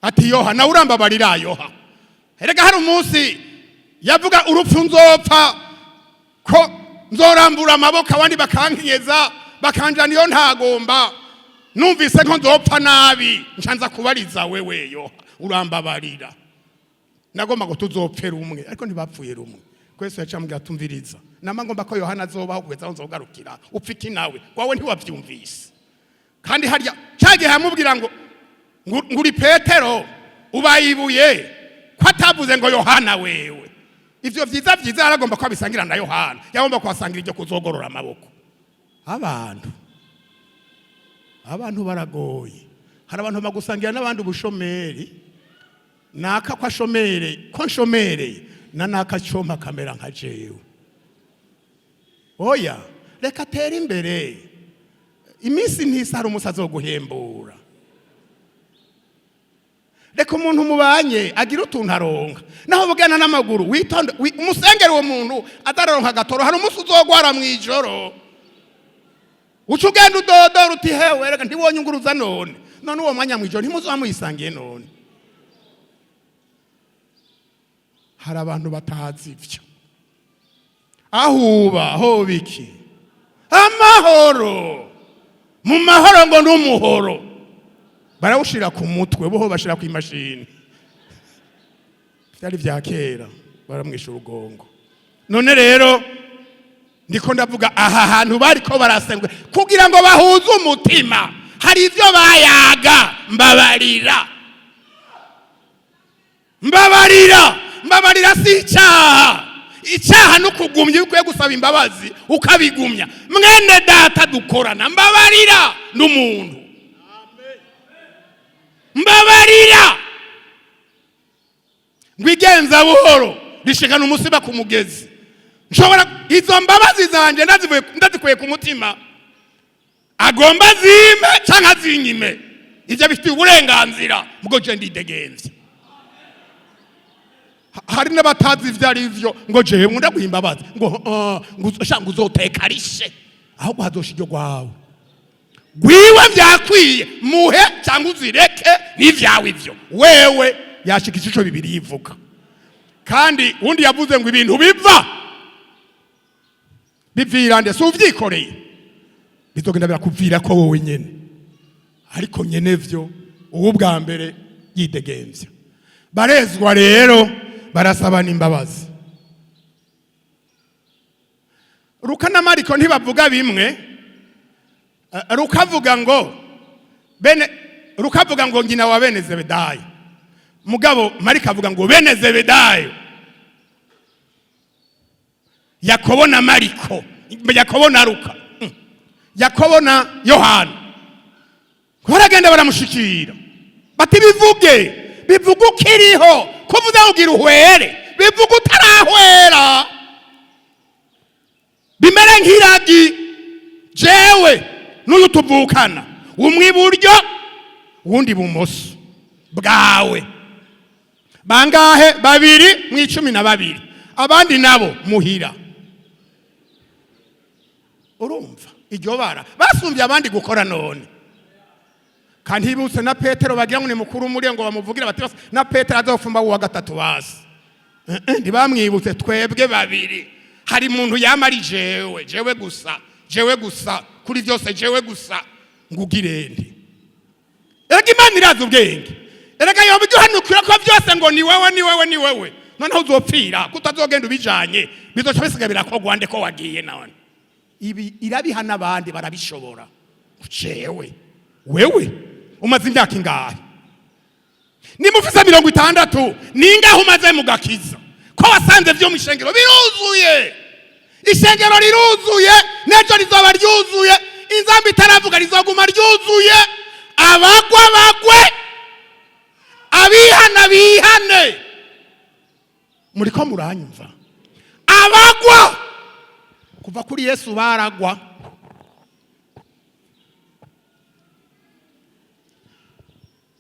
Ati Yohana urambabarira Yoha. Erega hari umunsi yavuga urupfu nzopfa ko nzorambura amaboko abandi bakankiyeza bakanjana iyo ntagomba. Numvise ko nzopfa nabi nshanza kubariza wewe Yoha urambabarira. Nagomba ngo tuzopfera umwe ariko ntibapfuye rumwe. Kwese yacambwa tumviriza. Namagomba ko Yohana azobaho kugeza nzogarukira. Upfiki nawe wawe ntiwavyumvise. Kandi harya cyagiye hamubwira ngo nguri Petero ubayibuye ko atavuze ngo Yohana wewe. Ivyo vyiza aragomba ko abisangira na Yohana. Yagomba kwasangira iryo kuzogorora amaboko. Abantu baragoye. Hari abantu bagusangira n'abandi ubushomeri. Naka kwa shomere, ko nshomere na naka choma kamera nka jewe. Oya, reka tera imbere. Iminsi ntisara umusazi wo guhembura. Reka umuntu mubanye agira utuntu aronka. Naho bugana n'amaguru witonde umusengero uwo muntu adaronka gatoro hari umunsi uzogwara mwijoro. Ucugenda udodora uti hewe reka ntiwonye nguruza none uwo mwanya mwijoro ntimuzamuyisangiye none. Hari abantu batazi ivyo. Aho biki amahoro mu mahoro ngo n'umuhoro barawushira ku mutwe boho bashira ku imashini. Byari vya kera baramwisha urugongo. None rero ndiko ndavuga aha hantu bariko barasengwe kugira ngo bahuze umutima. Hari ivyo bayaga mbabarira si icyaha no kugumya ukwiye gusaba imbabazi ukabigumya. Mwene data dukorana mbabarira n'umuntu. Mbabarira ngwigenza buhoro rishikana umusiba ku mugezi. Nshobora izo mbabazi zanje ndazikuye ku mutima agomba zime cyangwa zinyime. Ivyo bifite uburenganzira bwo je ndidegenze. Hari n'abatazi ivyari ivyo ngo jewe nkunda guhimbabaza ngo shanga uzoteka rishe aho hazoshiryo gwawe gwiwe vyakwiye muhe cyangwa uzireke n'ivyawe ivyo wewe yashikije ico bibiri yivuga. Kandi undi yavuze ngo ibintu bivira so uvyikoreye bizogenda birakuvira ko wowe nyene ariko nyene vyo ubu bwa mbere yidegemvya. Barezwa rero barasabana imbabazi. Luka na Mariko ntibavuga bimwe. Lukavuga ngo ngina wa bene Zebedayo. Mugabo Mariko avuga ngo bene Zebedayo. Yakobo na Mariko, Yakobo na Luka, Yakobo na Yohana. Baragenda baramushikira. Bati bivuga ukiriho. Kuvuga ugira uhwere bivuga utarahwera. Bimere nk'iragi jewe n'uyu tuvukana umwe iburyo uwundi bumoso bwawe. Bangahe? 2 mu 12 abandi nabo muhira. Urumva iryo bara basumbye abandi gukora none. Kandi hibutse na Petero bagira ngo ni mukuru muri ngo bamuvugira bati na Petero azofumba uwa gatatu basi. Ntibamwibutse twebwe 2. Hari muntu yamari jewe gusa kuri byose jewe gusa ngugirende. Erega Imana iraza ubwenge. Erega yoba iduhanukira ko byose ngo ni wewe. Noneho uzopfira kutazogenda ubijanye bizoca bisiga birakogwa nde ko wagiye none ibi irabiha n'abandi barabishobora ucewe wewe umaze imyaka ingahe nimufise 60 ningaho umaze mugakiza ko wasanze vyo mu ishengero biruzuye ishengero riruzuye nejo rizoba ryuzuye inzambi itaravuga rizoguma ryuzuye abagwa bagwe abihana bihane muriko muranyumva abagwa kuva kuri Yesu baragwa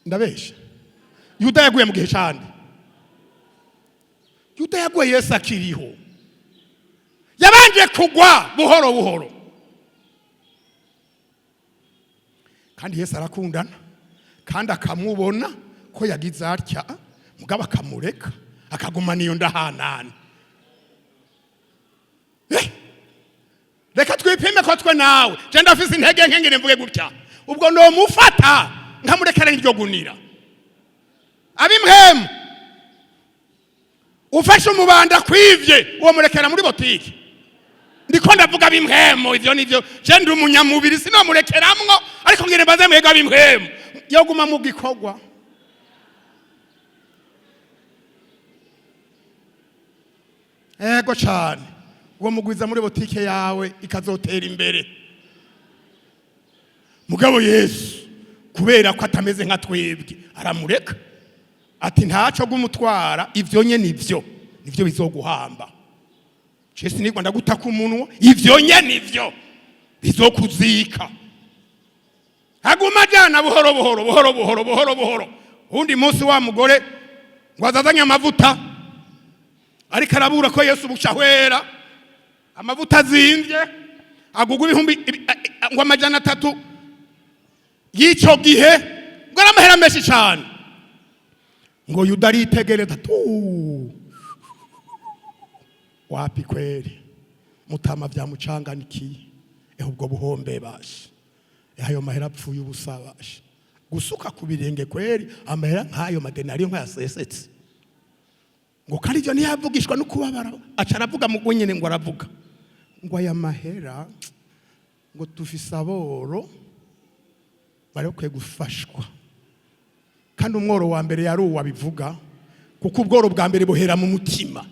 ndabesha Yuda yaguye mu gihe cyane Yuda yaguye Yesu akiriho yabanje kugwa buhoro buhoro kandi Yesu arakundana kandi akamubona ko yagize atya mugabo akamureka akagumana iyo ndahanana reka twipime ko twe nawe je ndafise intege nkengene mvuge gutya ubwo no mufata nkamurekera iryo gunira abimhemu ufashe umubanda kwivye uwo murekera muri botiki ndiko ndavuga abimhemu ivyo nivyo je ndi umunyamubiri sino murekeramwo ariko ngene baze mwega abimhemu yoguma mu gikogwa ego cyane uwo mugwiza muri botike yawe ikazotera imbere mugabo Yesu kubera ko atameze nka twebwe aramureka ati ntaco gumutwara ivyo nye nivyo bizoguhamba Yesu nigwa ndagutaka umunwa ivyo nye nivyo bizokuzika aguma jana buhoro undi munsi wa mugore ngwazazanya amavuta ariko arabura ko Yesu bucahwera amavuta zimvye agugwa ibihumbi ngo 300 yico gihe ngo aramahera menshi cyane ngo Yuda aritegereza tu wapi kweli mutama vyamucanganikiye ubwo buhombe bashi ayo mahera apfuye ubusabashi gusuka ku birenge kweli amahera nkayo madenariyo nkayasesetse ngo kandi byo ntiyavugishwa no kubabara acaravuga mu gwenyene ngo aravuga ngo aya mahera ngo tufise aboro bari kwe gufashwa kandi umworo wa mbere yari uwabivuga kuko ubworo bwa mbere buhera mu mutima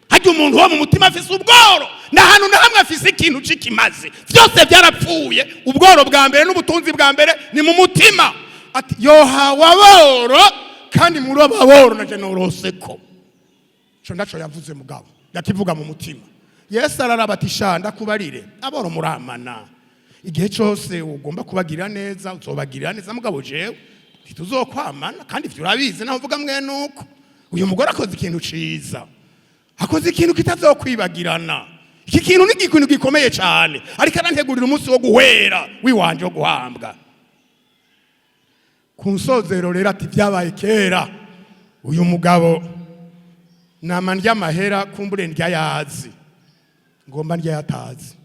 hajye umuntu wo mu mutima afise ubworo nahantu na hamwe afise ikintu cikimaze byose byarapfuye ubworo bwa mbere n'ubutunzi bwa mbere ni mu mutima ati yohawe aboro kandi muri aboro naje noroseko cyo ndaco yavuze mugabo yakivuga mu mutima Yesu ararabatisha ndakubarire aboro muramana igihe cyose ugomba kubagirira neza uzobagirira neza mugabo jewe ntituzokwamana kandi ivyo urabizi naho uvuga mwe nuko uyu mugore akoze ikintu ciza akoze ikintu kitazokwibagirana iki kintu ni ikintu gikomeye cyane ariko arantegurira umunsi wo guhwera wiwanje wo guhambwa kunsozero rero ati byabaye kera uyu mugabo nama ndya mahera kumbure ndya yazi ngomba ndya yatazi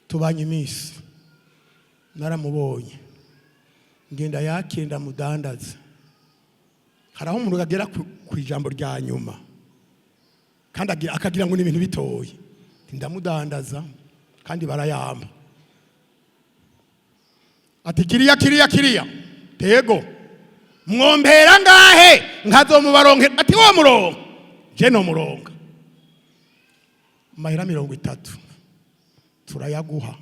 tubanye imisi naramubonye ngenda yakenda mudandaza haraho umuntu agera ku ijambo rya nyuma kandi akagira ngo ni ibintu bitoye ndamudandaza kandi barayamba ati kiriya tego mwombera ngahe nkazomubaronke ati wo murongo je no muronga mahera 30 turayaguha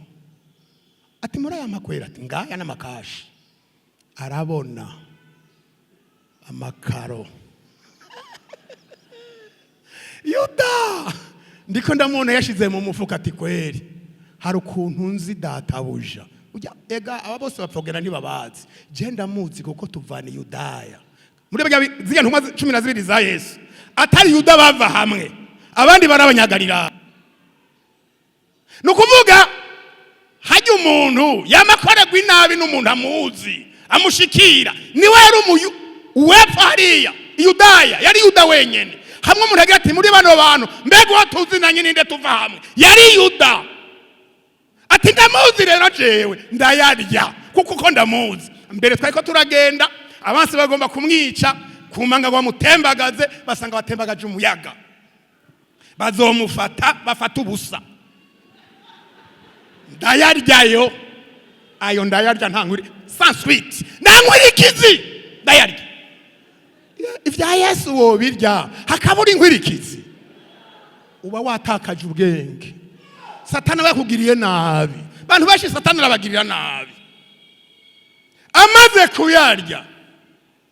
ati muraya makwera ati ngaya n'amakashi arabona amakaro Yuda ndiko ndamubona yashize mu mufuka ati kweri hari ukuntu nzi databuja ujya ega aba bose bapfogera ntibabazi je ndamuzi kuko tuvana Yudaya muri zirya ntumwa 12 za Yesu atari Yuda bava hamwe abandi barabanyagarira nukuvuga hajya umuntu yamakorerwa inabi n'umuntu amuzi amushikira niwe yari uwepfa hariya Yudaya yari Yuda wenyene hamwe umuntu agira ati muri bano bantu mbega watuzinanye ninde tuva hamwe yari Yuda ati ndamuzi rero jewe ndayarya kuko ndamuzi mbere twari ko turagenda abansi bagomba kumwica kumanga bamutembagaze basanga batembagaje umuyaga bazomufata bafata ubusa ndayaryayo ayo ndayarya ntankuri sans suite ntankwirikizi ndayarya ivya Yesu wo birya hakabura inkwirikizi uba watakaje ubwenge satani bakugiriye nabi bantu bashi satani arabagirira nabi amaze kuyarya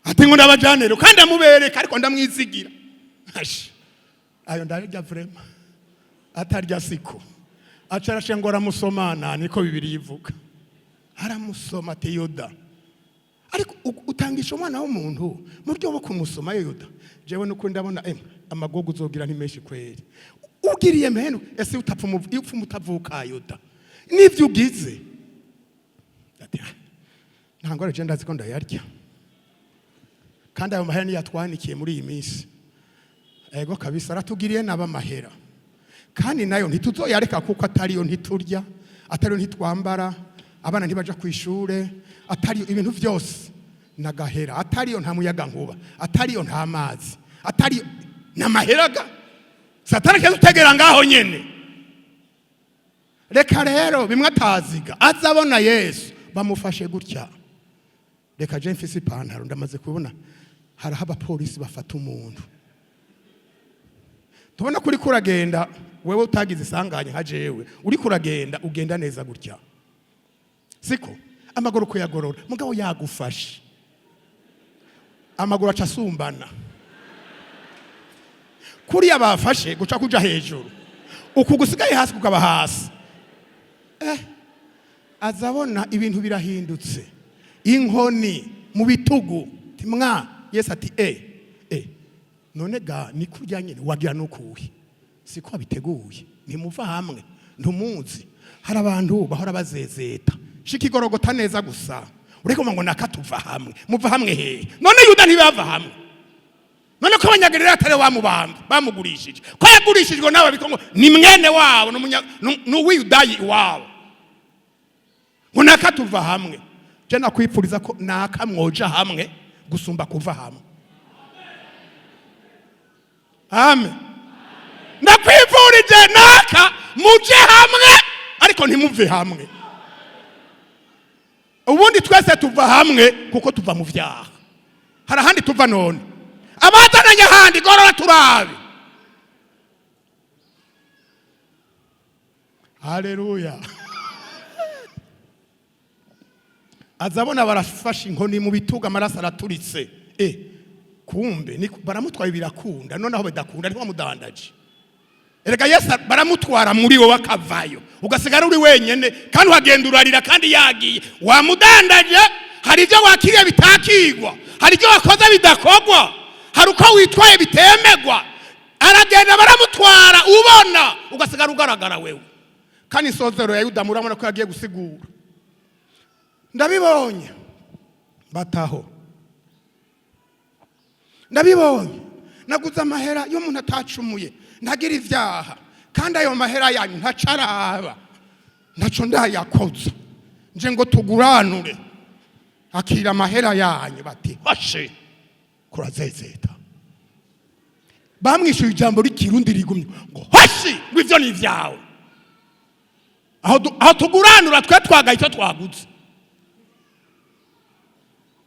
ati ngo ndabajanero kandi amubereka ariko ndamwizigira ayo ndarya vrema atarya siko acarashe ngo aramusomana niko bibiri yivuga aramusoma ati Yuda ariko utangisha umwana w'umuntu mu ryo bo kumusoma Yuda jewe nuko ndabona amagogo uzogira ntimeshi kweri ugiriye meno ese utapfa mutavuka Yuda nivyo ugize ati ntango ari ndazi ko ndayarya kandi ayo mahera niyatwanikiye muri iyi minsi ego kabisa aratugiriye naba mahera kandi nayo ntituzoyareka kuko atariyo ntiturya atariyo ntitwambara abana ntibaja kwishure atariyo ibintu vyose nagahera atariyo nta muyaga nkuba atariyo nta mazi atariyo namaheraga satani kezutegera ngaho nyene reka rero bimwe ataziga azabona Yesu bamufashe gutya reka je mfise ipantaro ndamaze kubona haraho abapolisi bafata umuntu tubona kuri kuragenda wewe utagize isanganye nka jewe uri kuragenda ugenda neza gutya siko amaguru ko yagorora mugabo yagufashe amaguru acasumbana kuri yabafashe guca kuja hejuru ukugusigaye hasi kukaba hasi azabona ibintu birahindutse inkoni mu bitugu timwa Yesu ati none ga ni kurya nyine wagira nukuhi siko abiteguye nimuva hamwe ntumuzi hari abantu bahora bazezeta shikigorogota neza gusa ureko ngo nakatuva hamwe muva hamwe he none Yuda ntibava hamwe none ko abanyagerera atare wamubamba bamugurishije ko yagurishijwe nawe bikongo ni mwene wabo n'uwiyudayi wabo ngo nakatuva hamwe je nakwipfuriza ko nakamwoja hamwe gusumba kuva hamwe amen ndakwipfurije naka muje hamwe ariko ntimuve hamwe ubundi twese tuva hamwe kuko tuva mu vyaha hari ahandi tuva none abazananye ahandi gorora turabe haleluya azabona barafashe inkoni mu bituga amaraso araturitse kumbe baramutwaye birakunda none aho bedakunda ntiwa mudandaje erega Yesu baramutwara muri wowe akavayo ugasigara uri wenyene kandi wagenda urarira kandi yagiye wamudandaje hari ibyo wakiriye bitakigwa hari ibyo wakoze bidakogwa hari uko witwaye bitemegwa aragenda baramutwara ubona ugasigara ugaragara wewe kandi isozero ya Yuda murabona ko yagiye gusigura ndabibonye bataho ndabibonye naguze amahera yo umuntu atacumuye ndagira ivyaha kandi ayo mahera yanyu ntacaraba ntaco ndayakoza nje ngo tuguranure akira amahera yanyu bati hashe kurazezeta bamwishuye ijambo rikirundi rigumye ngo hashe ngwivyo ni vyawe aho tuguranura twe twagaye icyo twaguze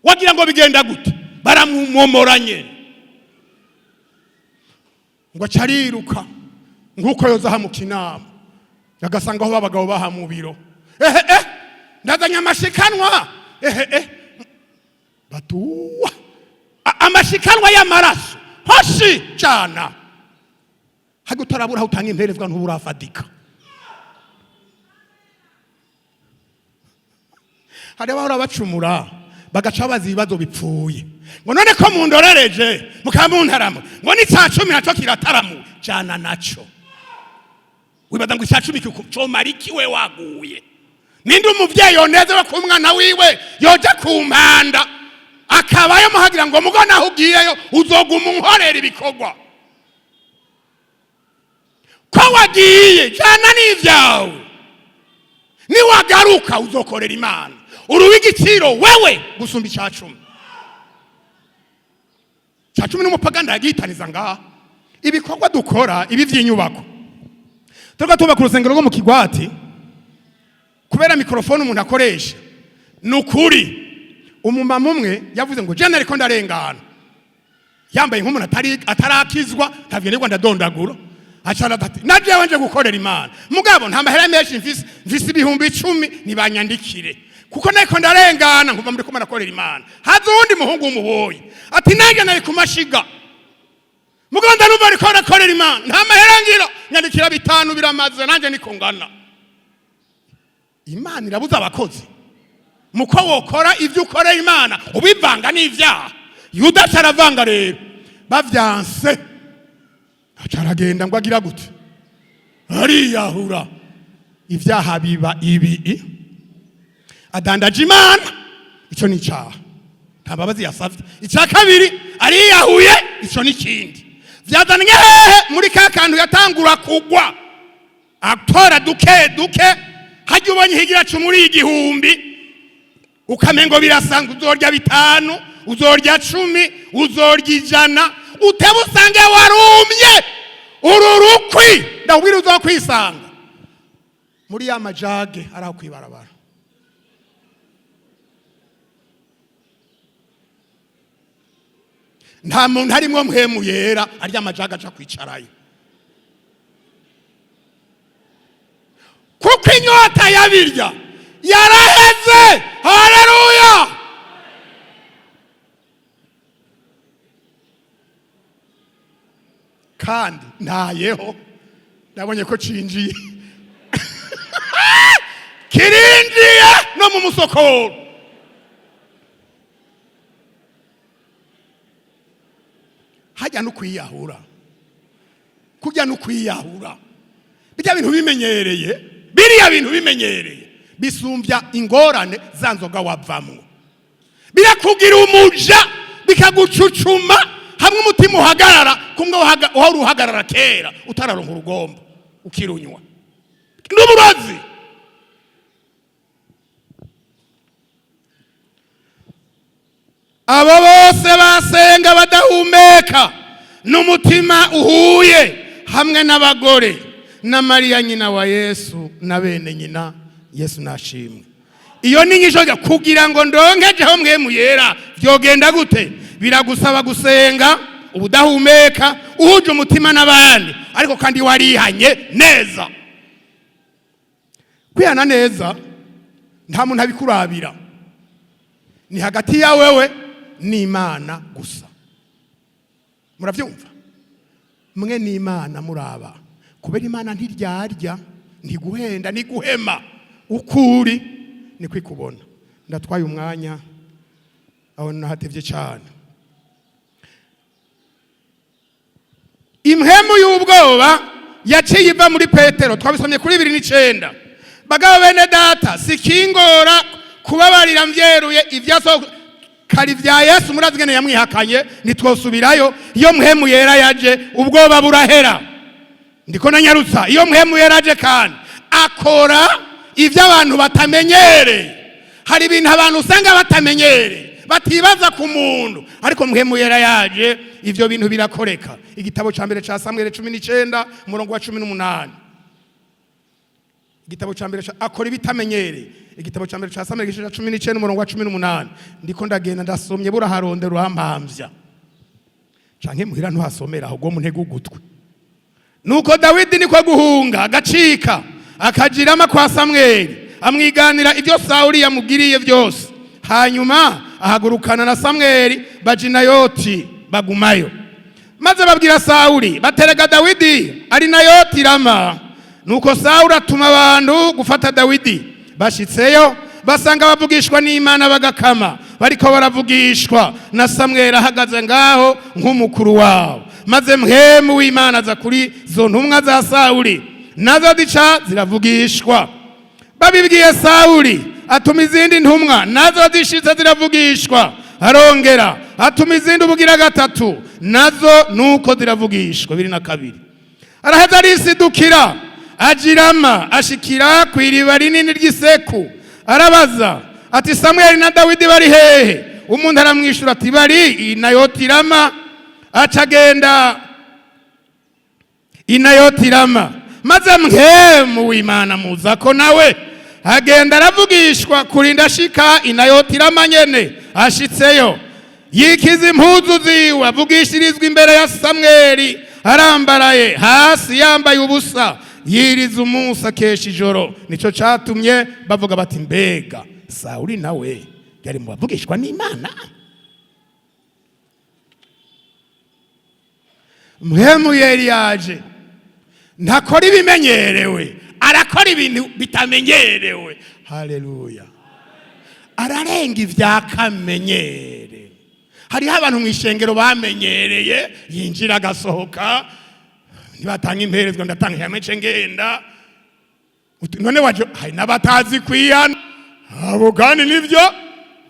wagira ngo bigenda gute baramumomoranye ngo cariruka nguko yoza hamukinama yagasanga aho babagabo bahamubiro ndazanya amashikanwa batuwa amashikanwa y'amaraso hoshi cyana hago tarabura utanga imperezwa ntuburafatika hari bahora bacumura bagaca bazi ibibazo bipfuye ngo none ko mundorereje mukamuntaramo ngo ni 10 naco kirataramu cyana naco wibaza ngo 10 cyo mariki we waguye ninde umuvyeyi yoneze wo kumwana wiwe yoje kumpanda akabayo muhagira ngo mugona ahugiyeyo uzoguma unkorera ibikogwa ko wagiye cyana n'ivyawe ni wagaruka uzokorera Imana uruwigiciro wewe gusumba 10 cya cumi n'umupaganda yagihitaniza ngaha. Ibikorwa dukora ibi by'inyubako tuba ku rusengero rwo mu Kigwati kubera mikrofone umuntu akoresha nukuri. Umumama umwe yavuze ngo jana ariko ndarengana yambaye nk'umuntu atarakizwa ntavyenirwa ndadondagura acana ati naje wanje gukorera Imana mugabo nta mahera menshi mfise ibihumbi 10 nibanyandikire kuko nariko ndarengana nkuva muri ko marakorera Imana. Haza uwundi muhungu w'umuboyi ati nanjye nari kumashiga mugabo ndanumva ariko arakorera Imana nta mahera ngira nyandikira 5 biramaze nanjye niko ngana. Imana irabuza abakozi muko wokora ivyo ukorera Imana ubivanga n'ivyaha. Yuda caravanga rero bavyanse acaragenda ngo agira gute ariyahura ivyaha biba ibi adandaje Imana. Ico ni icaha nta mbabazi yasavye. Ica kabiri ariyahuye ico ni kindi vyazanwe hehe muri ka kantu yatangura kugwa atora duke hajya ubonye higira 10 ukamengo birasanga uzorya 5 uzorya 10 uzorya 100 utebusange warumye ururukwi ndabwira uzokwisanga muri ya majage araho kwibarabara. Nta muntu harimwo mpemu yera ari amajaga aca kwicarayo kuko inyota yabirya yaraheze. Haleluya. Kandi ntayeho ndabonye ko cinjiye kirinjiye no mu musokoro. Hajya no kwiyahura kujya no kwiyahura bijya bintu bimenyereye biriya bintu bimenyereye bisumbya ingorane zanzoga wavamwo birakugira umuja bikagucucuma hamwe umutima uhagarara kumwe uhora uhagarara kera utararonka urugombo ukirunywa n'uburozi. Abo bose basenga badahumeka n'umutima uhuye hamwe n'abagore na Mariya nyina wa Yesu na bene nyina Yesu nashimwe. Iyo ni nyishoga kugira ngo ndonkejeho mwemu yera vyogenda gute? Biragusaba gusenga ubudahumeka uhuje umutima n'abandi ariko kandi warihanye neza. Kwihana neza nta muntu abikurabira, ni hagati ya wewe n'Imana gusa. Muravyumva? Mwe n'Imana muraba. Kubera Imana ntiryarya, ntiguhenda, ntiguhema. Ukuri ni kwikubona. Ndatwaye umwanya aho nahatevye cyane. Imhemu y'ubwoba yaciye iva muri Petero, twabisomye kuri 2:9. Bagabo bene data sikingora kubabarira mvyeruye ivyaso kari vya Yesu murazigene yamwihakanye nitwosubirayo. Iyo mhemu yera yaje ubwoba burahera. Ndiko na nyarutsa iyo mhemu yera yaje kandi akora ivyo abantu batamenyere. Hari ibintu abantu usanga batamenyere batibaza ku muntu ariko mhemu yera yaje ivyo bintu birakoreka. Igitabo ca mbere ca Samuel 19 umurongo wa 18. Igitabo ca mbere akora ibitamenyere. Igitabo ca mbere ca Samuel 19 umurongo wa 18. Ndiko ndagenda ndasomye buraharonde ruhambamvya canke muhira ntuhasomera ahubwo mu ntego gutwe. Nuko Dawidi niko guhunga agacika akajirama kwa Samuel amwiganira ivyo Sauli yamugiriye vyose. Hanyuma ahagurukana na Samuel bajinayoti bagumayo. Maze babwira Sauli baterega Dawidi ari Nayoti Rama. Nuko Sauli atuma abantu gufata Dawidi. Bashitseyo basanga bavugishwa n'Imana bagakama. Bariko baravugishwa na Samuel ahagaze ngaho nk'umukuru wabo. Maze mhemu w'Imana aza kuri zo ntumwa za Sauli nazo dica ziravugishwa. Babibwiye Sauli atuma izindi ntumwa nazo zishitse ziravugishwa. Arongera atuma izindi ubugira gatatu nazo nuko ziravugishwa. 22. Araheza arisidukira ajirama ashikira kw'iriba rinini ry'iseku. Arabaza ati Samuel na Dawidi bari hehe? Umuntu aramwishura ati bari i Nayoti Rama acagenda inayotirama maze mpwemu w'Imana muzako nawe agenda aravugishwa kurinda ashika inayotirama nyene. Ashitseyo yikiza impuzu ziwe avugishirizwa imbere ya Samweli arambaraye hasi yambaye ubusa yiriza umunsi akesha ijoro. Nico catumye bavuga bati mbega Sawuli nawe yari mu bavugishwa n'Imana. Mpwemu yari yaje ntakora ibimenyerewe, arakora ibintu bitamenyerewe. Haleluya. Ararenga ivyakamenyere. Hariho abantu mu ishengero bamenyereye yinjira agasohoka ntibatanga imperezwa ndatanga ihame ngenda. None waje hari n'abatazi kwiyana abo kandi nivyo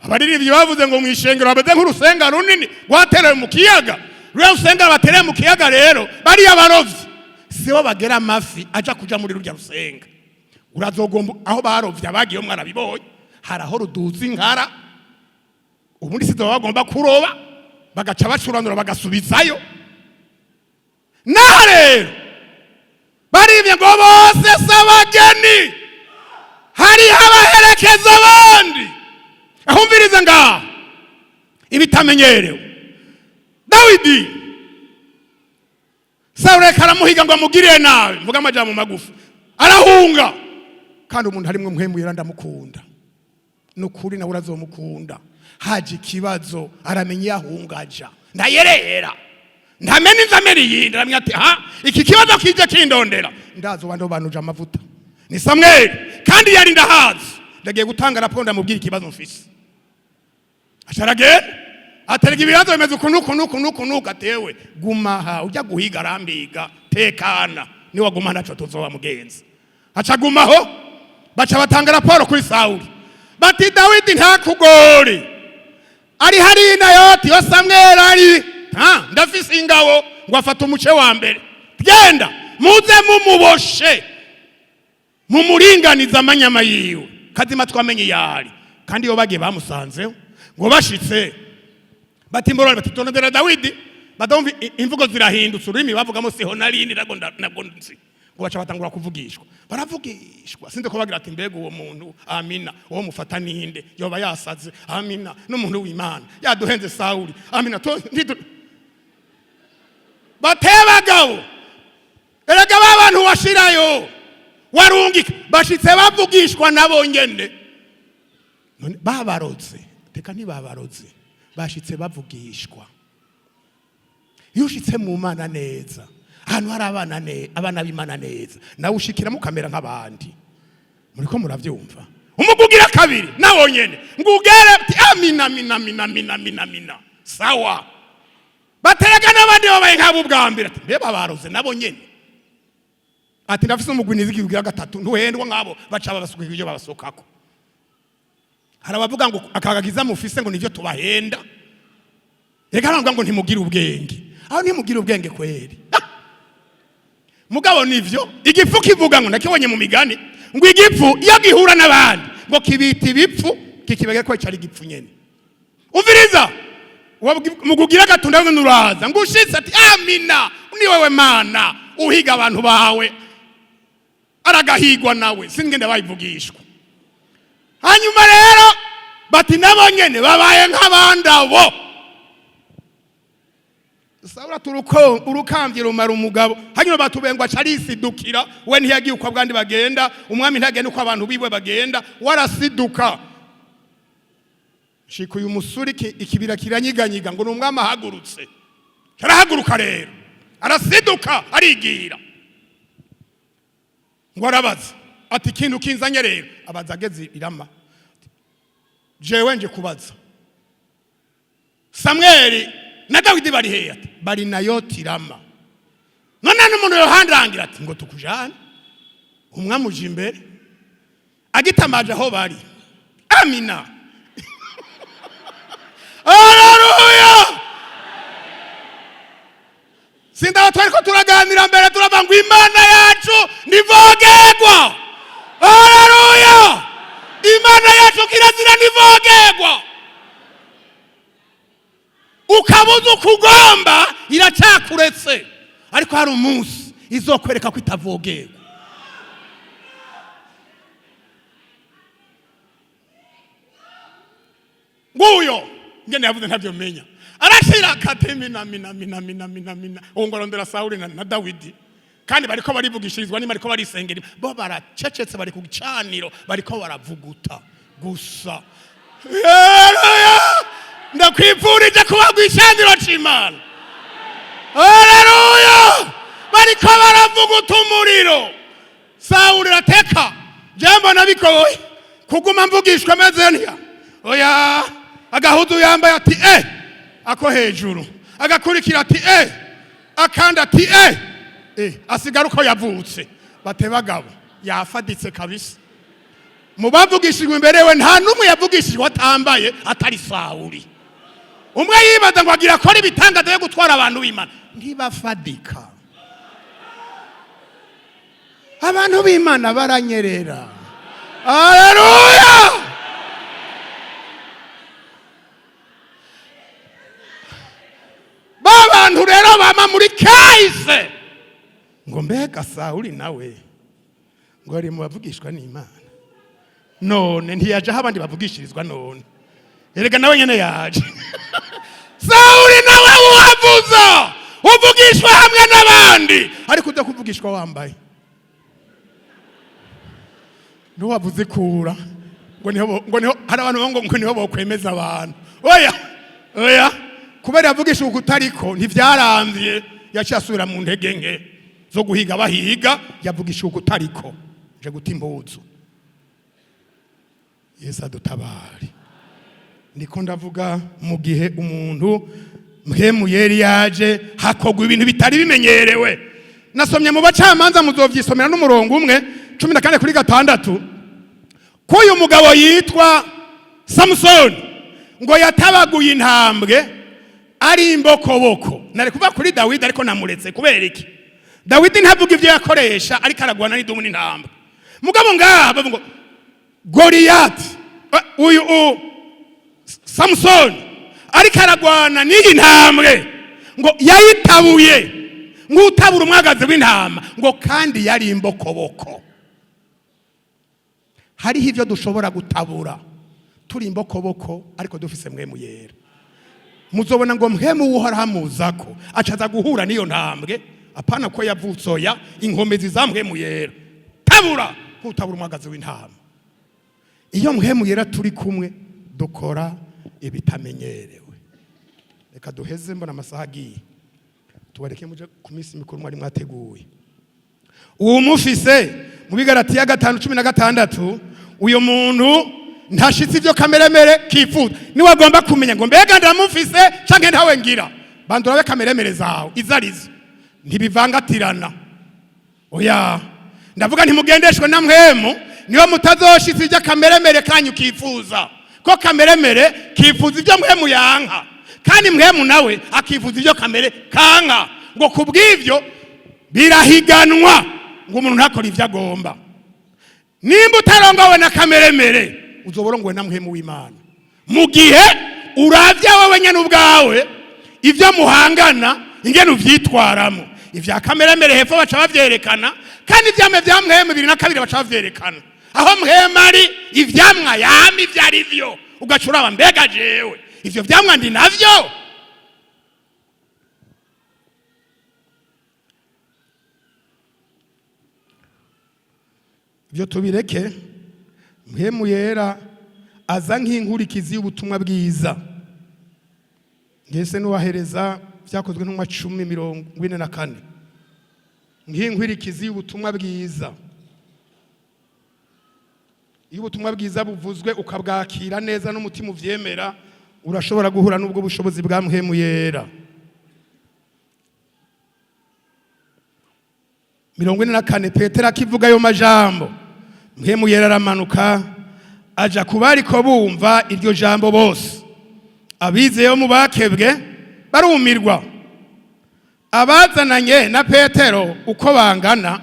abaririmbyi bavuze ngo mu ishengero abeze nk'urusenga runini rwaterewe mu kiyaga. Ruriya rusenga batereye mu kiyaga rero bariya barovyi sibo bagera amafi aja kuja muri rurya rusenga. Urazogomba aho barovye abagiye mwarabibonye haraho ruduza inkara ubundi sizo bagomba kuroba bagaca bacuranura bagasubizayo. Na rero barivye ngo bose sabageni hari abaherekeza abandi. Ahumvirize ngaha ibitamenyerewe. Dawidi Sawuli karamuhiga ngo amugirire nabi, mvuga amajambo magufi, arahunga. Kandi umuntu harimwe mpwemu yera ndamukunda, nukuri nawe urazomukunda. Haje ikibazo aramenya yahungaja ndayerera ntamenya inzameri yindi aramenya ati iki kibazo kije kindondera ndazo bando banuje amavuta ni Samweli kandi yari ndahazi ndagiye gutanga raporo ndamubwira ikibazo mfise. Acharage aterega ibibazo bimeze kunuku atewe gumaha ujya guhiga arambiga tekana ni waguma naco tuzoba mugenzi. Acagumaho baca batanga raporo kuri Sawuli bati Dawidi ntakugore ari hari Inayoti yo Samweli ari ndafise ingabo ngo afata umuce wa mbere genda muze mumuboshe mumuringaniza amanyama yiwe kazima twamenye yari. Kandi yo bagiye bamusanzeho ngo bashitse bati mborora bati tonodera Dawidi badomva imvugo zirahindutse ururimi bavugamo siho narindi nabwo nzi ngo baca batangura kuvugishwa baravugishwa sinze ko bagira ati mbega uwo muntu amina uwo mufata ninde yoba yasaze amina n'umuntu w'Imana yaduhenze Sawuli amina batebagabo erega babantu bashirayo warungika bashitse bavugishwa nabo nyene babaroze teka ntibabaroze bashitse bavugishwa. Iyo ushitse mu Mana neza ahantu hari abana b'Imana neza nawe ushikiramo kamera nk'abandi. Muriko muravyumva umugugira kabiri nawo nyene ngugere amina sawa baterega n'abandi babaye nk'abo bwambira ati mbeba baroze nabo nyene ati ndafise umugwinizi kigira gatatu ntuhendwa nk'abo baca babasukira ibyo babasokako. Harabavuga ngo akagagiza mufise ngo nivyo tubahenda reka ntabwo ngo ntimugire ubwenge aho ntimugire ubwenge kweri mugabo nivyo igifu kivuga ngo nakibonye mu migani ngo igifu iyo gihura n'abandi ngo kibita ibipfu kikibege ko cyari igipfu nyene. Uviriza mugugira gatunda ngo nuraza ngo ushitse ati amina ni wewe Mana uhiga abantu bawe aragahigwa nawe singende bayivugishwa. Hanyuma rero bati nabo nyene babaye nk'abandabo. Sawuli urukamvye rumara umugabo hanyuma batubengwa carisidukira we ntiyagiye uko abandi bagenda umwami ntagenda uko abantu biwe bagenda warasiduka shiko uyu musuri ikibira kiranyiganyiga ngo n'umwami ahagurutse carahaguruka rero arasiduka arigira ngo arabaza ati ikintu kinzanye rero abaza ageze irama jewe nje kubaza Samweli na Dawidi bari heya bari Inayoti Rama none n'umuntu yohandangira ati ngo tukujane umwami uje imbere agitamaje aho bari amina. Haleluya. Sinda twariko turaganira mbere turabanga Imana yacu nivogerwa. Haleluya. Imana yacu kirazira nivogerwa. ukabuza ukugomba iracyakuretse, ariko hari umunsi izokwereka ko itavogerwa. Nguyo ngene yavuze ntavyo menya, arashira katemina mina ongorondera Sauli na Dawidi, kandi bariko barivugishirizwa ni bariko barisengera, bo baracecetse, bari ku gicaniro bariko baravuguta gusa. Ndakwifurije kuba gwishaniro c'Imana. Haleluya! Bariko baravuguta umuriro. Sauli rateka, jambo nabikoye kuguma mvugishwa mezenia. Oya, agahudu yambaye ati ako hejuru, agakurikira ati akanda ati asigaruko yavutse. Bate bagabo yafaditse kabisa. Mubavugishijwe imbere we nta numwe yavugishijwe atambaye atari Sauli. Umwe yibaza ngo agira kora ibitangaza yo gutwara abantu b'Imana, ntibafadika. Abantu b'Imana baranyerera. Haleluya! Babantu rero bama muri kahise ngo mbega Sauli nawe ngo ari mu bavugishwa n'Imana, none ntiyaje abandi bavugishirizwa, none erega nawe nyene yaje. Sauli nawe uhavuza uvugishwa hamwe n'abandi, ariko uda kuvugishwa wambaye ntuwavuze kura ngo niho hari abantu ngo niho bokwemeza abantu. Oya kubera yavugisha ukutariko ntivyaramvye, yacasubira mu ntege nke zo guhiga bahiga, yavugisha ukutariko je guta impuzu. Yesu adutabare. Niko ndavuga mu gihe umuntu mpemu yeri yaje hakogwa ibintu bitari bimenyerewe. Nasomye mu bacamanza muzovyisomera n'umurongo umwe 14:6 ko uyu mugabo yitwa Samson ngo yatabaguye intambwe ari imbokoboko. Nari kuva kuri Dawidi ariko namuretse kubera iki? Dawidi ntavuga ivyo yakoresha, ariko aragwana n'idumu n'intambwe. Mugabo ngaha bavuga ngo Goliath, uyu Samson ariko aragwana n'iyi ntambwe ngo yayitabuye nk'utabura umwagazi w'intama, ngo kandi yari imbokoboko. Hariho ivyo dushobora gutabura turi imbokoboko, ariko dufise mpemu yera. Muzobona ngo mpemu uhoramuzako acaza guhura n'iyo ntambwe, apana ko yavutsoya inkomezi za mpemu yera. Tabura nk'utabura umwagazi w'intama. Iyo mpemu yera turi kumwe dukora ibitamenyerewe. Reka duheze mbona amasaha agiye, tubareke muje ku minsi mikuru mwari mwateguye. Uwo mufise mu Bigalatiya 5:16 uyo muntu ntashitse ivyo kameremere kifuza. Ni wagomba kumenya ngo mbega ndamufise canke ntawe ngira. Bandurabe kameremere zawe izarizo ntibivangatirana. Oya, ndavuga ntimugendeshwe na mpemu, niyo mutazoshitse ivyo kameremere kanyu kifuza. Ko kameremere kifuza ivyo mpemu yanka, kandi mpemu nawe akifuza ivyo kamere kanka. Ngo kubw'ivyo birahiganwa ngo umuntu ntakora ivyo agomba. Nimba utarongowe na kameremere uzoborongwe na mpemu w'Imana. Mu gihe uravya wowe nyene ubwawe ivyo muhangana ingene uvyitwaramo. Ivya kameremere hepfo baca bavyerekana, kandi ivyame vya mpemu 22 baca bavyerekana. Aho mpemu ari ivyamwa yami vyari vyo, ugacuraba mbega jewe ivyo vyamwa ndi navyo. Ivyo tubireke. Mpemu yera aza nk'inkurikizi y'ubutumwa bwiza. Ngese n'uwahereza vyakozwe n'umwa 10:44 nk'inkurikizi y'ubutumwa bwiza. Iyo ubutumwa bwiza buvuzwe ukabwakira neza n'umutima uvyemera, urashobora guhura n'ubwo bushobozi bwa mpemu yera. 44 Petero akivuga ayo majambo, mpemu yera aramanuka aja kubariko bumva iryo jambo bose. Abizeyo mu bakebwe barumirwa, abazananye na Petero uko bangana,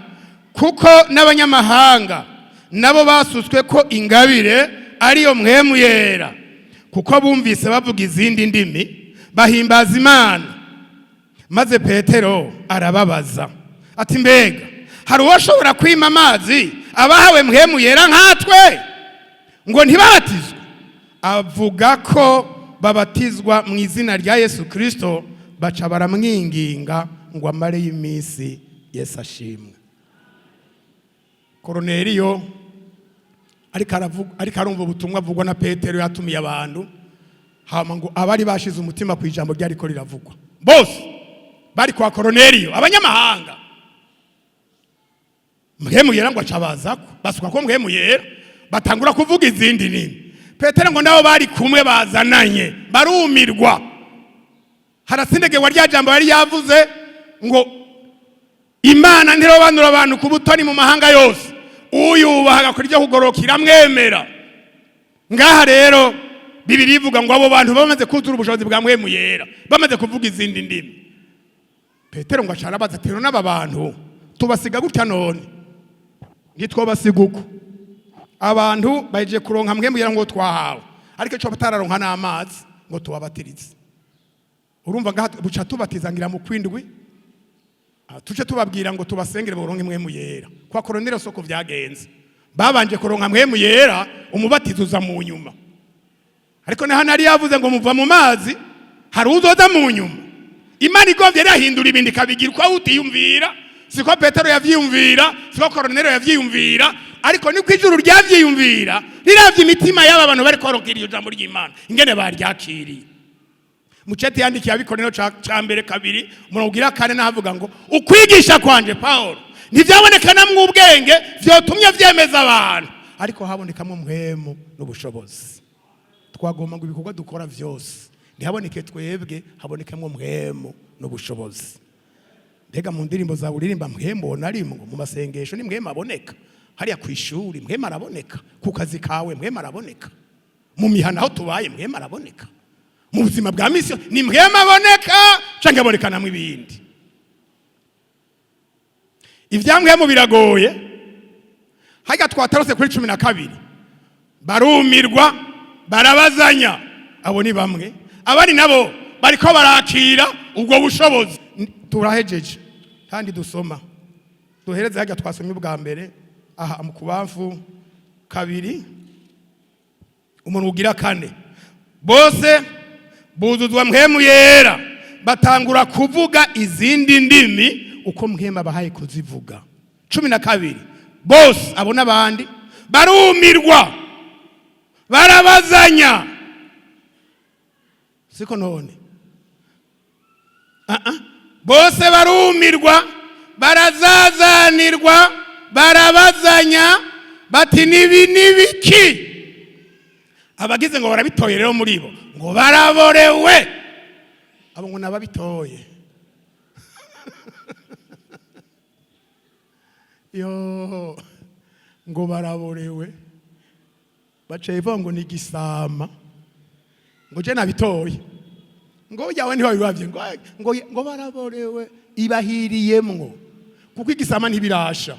kuko n'abanyamahanga nabo basutswe ko ingabire ariyo mpemu yera, kuko bumvise bavuga izindi ndimi bahimbaza Imana. Maze Petero arababaza ati mbega hari uwashobora kwima amazi abahawe mpwemu yera nkatwe ngo ntibabatizwe? Avuga ko babatizwa mu izina rya Yesu Kristo, baca baramwinginga ngo amare y'iminsi. Yesu ashimwe. Korneliyo ariko arumva ubutumwa buvugwa na Petero yatumiye abantu, hama ngo abari bashize umutima ku ijambo ryariko riravugwa bose bari kwa Korneliyo, abanyamahanga. Mpwemu yera ngo acabazako, basuka ko mpwemu yera, batangura kuvuga izindi nini. Petero ngo nabo bari kumwe bazananye, barumirwa. Harasindegewa rya jambo yari yavuze ngo Imana ntirobanura abantu ku butoni mu mahanga yose, uyubahaga kuri ryo kugorokira mwemera. Ngaha rero Bibiri ivuga ngo abo bantu bamaze kuzura ubushobozi bwa mpwemu yera, bamaze kuvuga izindi ndimi. Petero ngo acarabaza ati n'aba bantu tubasiga gutya none? Ngitwo basiga uko abantu baje kuronka mpwemu yera ngo twahawe, ariko cyo batararonka n'amazi ngo tubabatirize. Urumva ngaha buca tubatizangira mu kwindwi, tuce tubabwira ngo tubasengere boronke mpwemu yera. Kwa Korneliyo soko vyagenze, babanje kuronka mpwemu yera, umubatizo uza mu nyuma. Ariko ne hano ari yavuze ngo muva mu mazi, hari uzoza mu nyuma. Imana igomvye irahindura ibindi kabigira uko utiyumvira, siko Petero yavyiyumvira, siko Korneliyo yavyiyumvira, ariko niko ijuru ryavyiyumvira, riravye imitima y'aba bantu bari korokira iyo jambo ry'Imana ingene baryakiriye. Mucete yandikiye abikorero ca mbere 2:4 navuga ngo ukwigisha kwanje Paulo ntivyaboneka namwe ubwenge vyotumye vyemeza abantu, ariko habonekamo mpwemu n'ubushobozi. Twagomba ngo ibikorwa dukora vyose ntihaboneke twebwe, habonekamo mpwemu n'ubushobozi. Mbega mu ndirimbo za uririmba mpwemu narimwe, mu masengesho ni mpwemu aboneka, hariya ku ishuri mpwemu araboneka, ku kazi kawe mpwemu araboneka, mu mihana aho tubaye mpwemu araboneka, mu buzima bwa misi ni mpwemu aboneka canke aboneka namwe ibindi. Ivyampwemu biragoye. Hajya twatarose kuri 12 barumirwa barabazanya, abo ni bamwe, abari nabo bariko barakira ubwo bushobozi. Turahejeje kandi dusoma duhereze hajya twasomye ubwa mbere aha mu Kubamfu 2 umuntu ugira 4 bose buzuzwa mpwemu yera, batangura kuvuga izindi ndimi uko mpwemu abahaye kuzivuga. 12 bose abo n'abandi barumirwa barabazanya, siko none bose barumirwa barazazanirwa barabazanya bati nibi nibiki. Abagize ngo barabitoye rero muri bo ngo baraborewe, abo ngo nababitoye. Yo ngo baraborewe bacaye ngo ni gisama, ngo je nabitoye, ngo yawe ntibabibavye ngo baraborewe ibahiriyemwo, kuko igisama ntibirasha.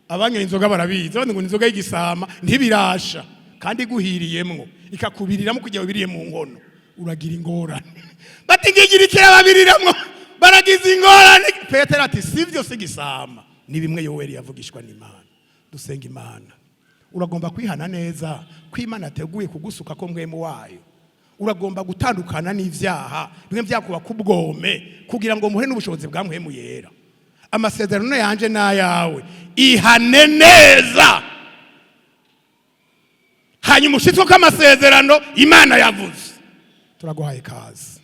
Abanyoye inzoga barabizi, ngo inzoga y'igisama ntibirasha kandi guhiriyemwo ikakubiriramo kujya biriye mu nkono uragira ingorane. Bati ngigirikira babiriramwo baragize ingorane. Petero ati sivyo sigisama, ni bimwe Yoweri yavugishwa n'Imana. Dusenga Imana, uragomba kwihana neza ko Imana ateguye kugusuka ko mpwemu wayo. Uragomba gutandukana n'ivyaha bimwe vyakuba kubwome kugira ngo muhe n'ubushobozi bwa mpwemu yera. Amasezerano yanje nayawe ihane neza, hanyuma ushitwe ko amasezerano Imana yavuze. Turaguhaye kazi.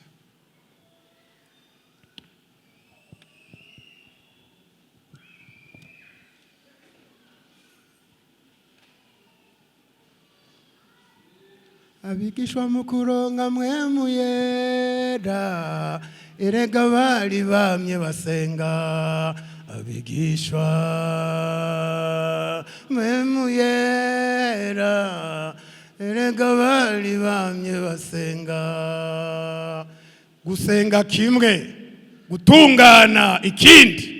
Abigishwa mu kuronka mpwemu yera, erega bari bamye basenga. Abigishwa mpwemu yera, erega bari bamye basenga. Gusenga kimwe, gutungana ikindi.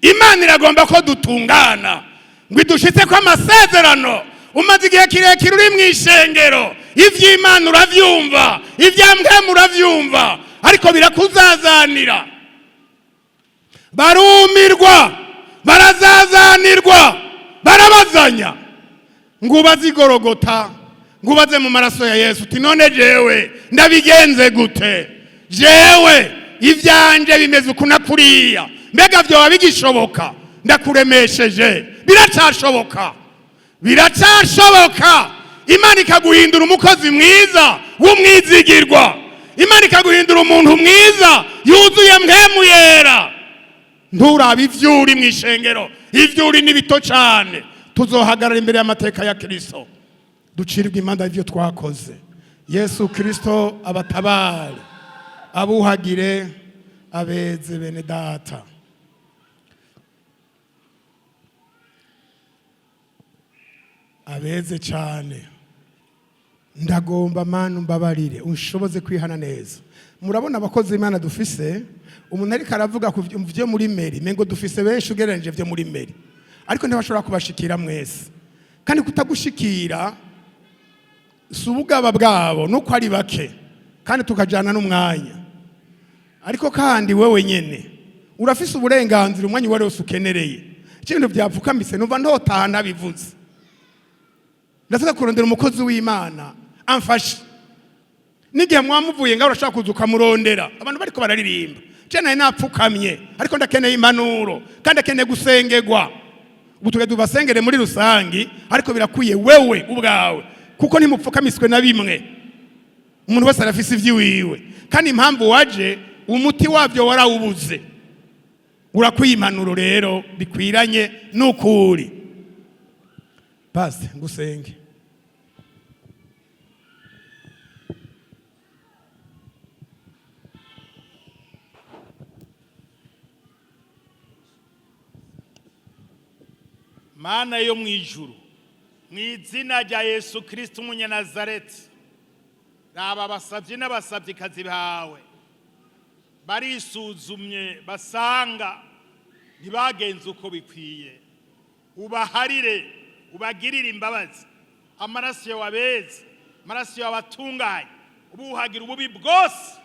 Imana iragomba ko dutungana ngo idushitse ko amasezerano. umaze igihe kirekire uri mu ishengero, ivy'Imana uravyumva, ivy'Mpwemu uravyumva, ariko birakuzazanira. Barumirwa, barazazanirwa, barabazanya. Ngubaze igorogota, ngubaze mu maraso ya Yesu, uti none jewe ndabigenze gute? Jewe ivyanje bimeze ukuna kuriya, mbega vyoba bigishoboka? Ndakuremesheje, biracashoboka, biracashoboka. Imana ikaguhindura umukozi mwiza w'umwizigirwa, Imana ikaguhindura umuntu mwiza yuzuye Mpwemu Yera. Nturabe ivyuri mu ishengero, ivyuri ni bito cyane. Tuzohagarara imbere y'amateka ya Kristo, ducirwe imanza y'ivyo twakoze. Yesu Kristo abatabare, abuhagire, abeze bene data. Abeze cyane. Ndagomba Mana umbabarire, unshoboze kwihana neza. Murabona abakozi Imana dufise, umuntu ariko aravuga ku vyo muri meri, mengo dufise benshi ugereranije vyo muri meri, ariko ntibashobora kubashikira mwese. Kandi kutagushikira si ubugaba bwabo, nuko ari bake, kandi tukajana n'umwanya. Ariko kandi wewe nyene urafise uburenganzira umwanya wari wose ukenereye. Ikintu byapfukamise numva ntotaha nabivuze. Ndashaka kurondera umukozi w'Imana amfashe. Nigihe mwamuvuye ngaho urashaka kuzuka murondera, abantu bariko bararirimba, cyane napfukamye, ariko ndakeneye impanuro kandi akeneye gusengerwa. Ubutuge dubasengere muri rusangi, ariko birakwiye wewe ubwawe, kuko ntimupfukamiswe na bimwe. Umuntu wese arafise ivyiwiwe, kandi impamvu waje umuti wavyo warawubuze. Urakwiye impanuro rero bikwiranye n'ukuri. Basi ngusenge. Mana yo mwijuru, mwizina rya Yesu Kristo umunyanazareti, raba basavye n'abasavye kazi bawe barisuzumye basanga ntibagenze uko bikwiye. Ubaharire, ubagirire imbabazi. Amaraso yawe abeze, amaraso yawe atunganye, ubuhagira ububi bwose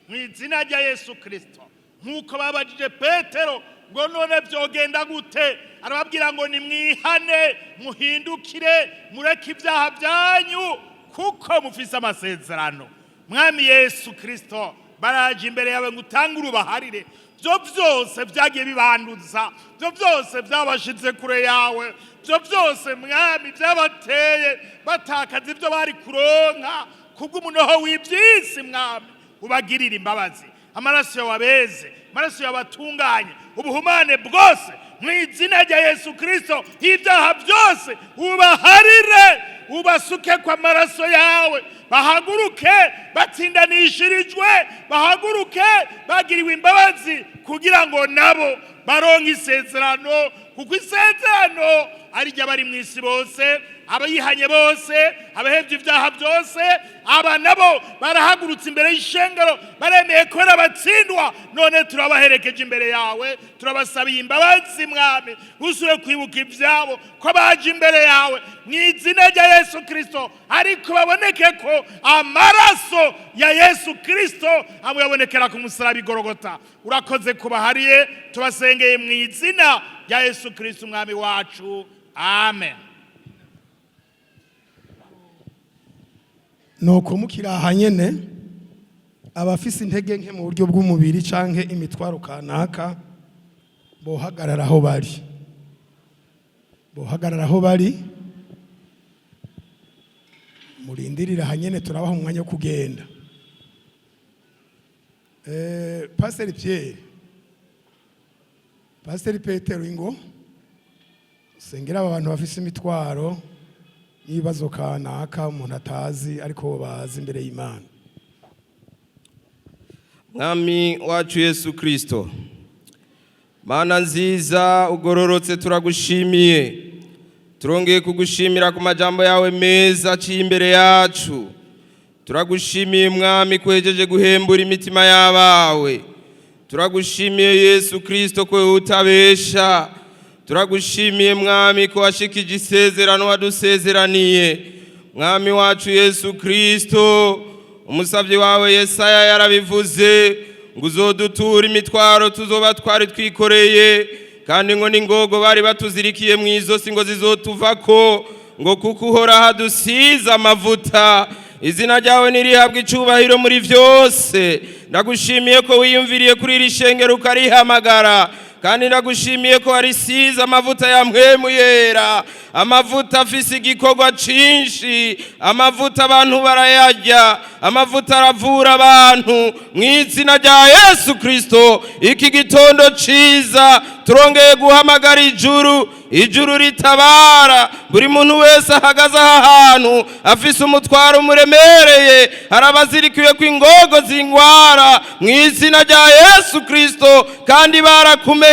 mwizina rya Yesu Kristo. Nkuko babajije Petero ngo none vyogenda gute, arababwira ngo nimwihane, muhindukire, mureke ibyaha byanyu, kuko mufise amasezerano. Mwami Yesu Kristo, baraje imbere yawe ngo utange urubaharire. Byo byose byagiye bibanduza, byo byose byabashize kure yawe, byo byose mwami byabateye batakaza ibyo bari kuronka kubw'umunoho w'ibyisi. Mwami ubagirire imbabazi, amaraso yawe abeze, amaraso yawe atunganye, ubuhumane bwose mwizina rya Yesu Kristo. Ibyaha byose ubaharire, ubasuke kwa maraso yawe, bahaguruke batsindanishirijwe, bahaguruke bagiriwe imbabazi, kugira ngo nabo baronke isezerano, kuko isezerano ari ry'abari mu isi bose, abayihanye bose, abahevye ibyaha byose. Aba nabo barahagurutse imbere y'ishengero, baremeye ko batsindwa. None turabaherekeje imbere yawe, turabasabiye imbabazi Mwami, usure kwibuka ivyabo ko baje imbere yawe mw'izina rya Yesu Kristo, ariko baboneke ko amaraso ya Yesu Kristo abo yabonekera ku musaraba igorogota. Urakoze kubahariye, tubasengeye mw'izina rya Yesu Kristo Mwami wacu, amen. Nuko mukiraha nyene abafise intege nke mu buryo bw'umubiri canke imitwaro kanaka bohagarara aho bari, bohagarara aho bari, murindirira hanyene turabaha umwanya wo kugenda. Pastor Pierre, Pastor Petero ingo sengera abantu bafise imitwaro ibibazo kanaka umuntu atazi ariko bazi imbere y'Imana. Mwami wacu Yesu Kristo, Mana nziza ugororotse, turagushimiye, turongeye kugushimira ku majambo yawe meza aciye imbere yacu. Turagushimiye Mwami kwejeje guhembura imitima y'abawe. Turagushimiye Yesu Kristo ko utabesha. turagushimiye mwami ko washikije isezerano wadusezeraniye. Mwami wacu Yesu Kristo, umusavyi wawe Yesaya yarabivuze ngo uzodutura imitwaro tuzoba twari twikoreye, kandi ngo n'ingogo bari batuzirikiye mu izosi ngo zizotuvako, ngo kuko uhoraho adusize amavuta. Izina ryawe nirihabwe icubahiro muri vyose. Ndagushimiye ko wiyumviriye kuri iri shengero ukarihamagara, kandi ndagushimiye ko warisize amavuta ya mpwemu yera, amavuta afise igikorwa cinshi, amavuta abantu barayarya, amavuta aravura abantu. Mu izina rya Yesu Kristo, iki gitondo ciza turongeye guhamagara ijuru ritabara buri muntu wese ahagaze aha hantu afise umutwaro umuremereye, harabazirikiwe ku ingogo z'ingwara mu izina rya Yesu Kristo, kandi barakumenye.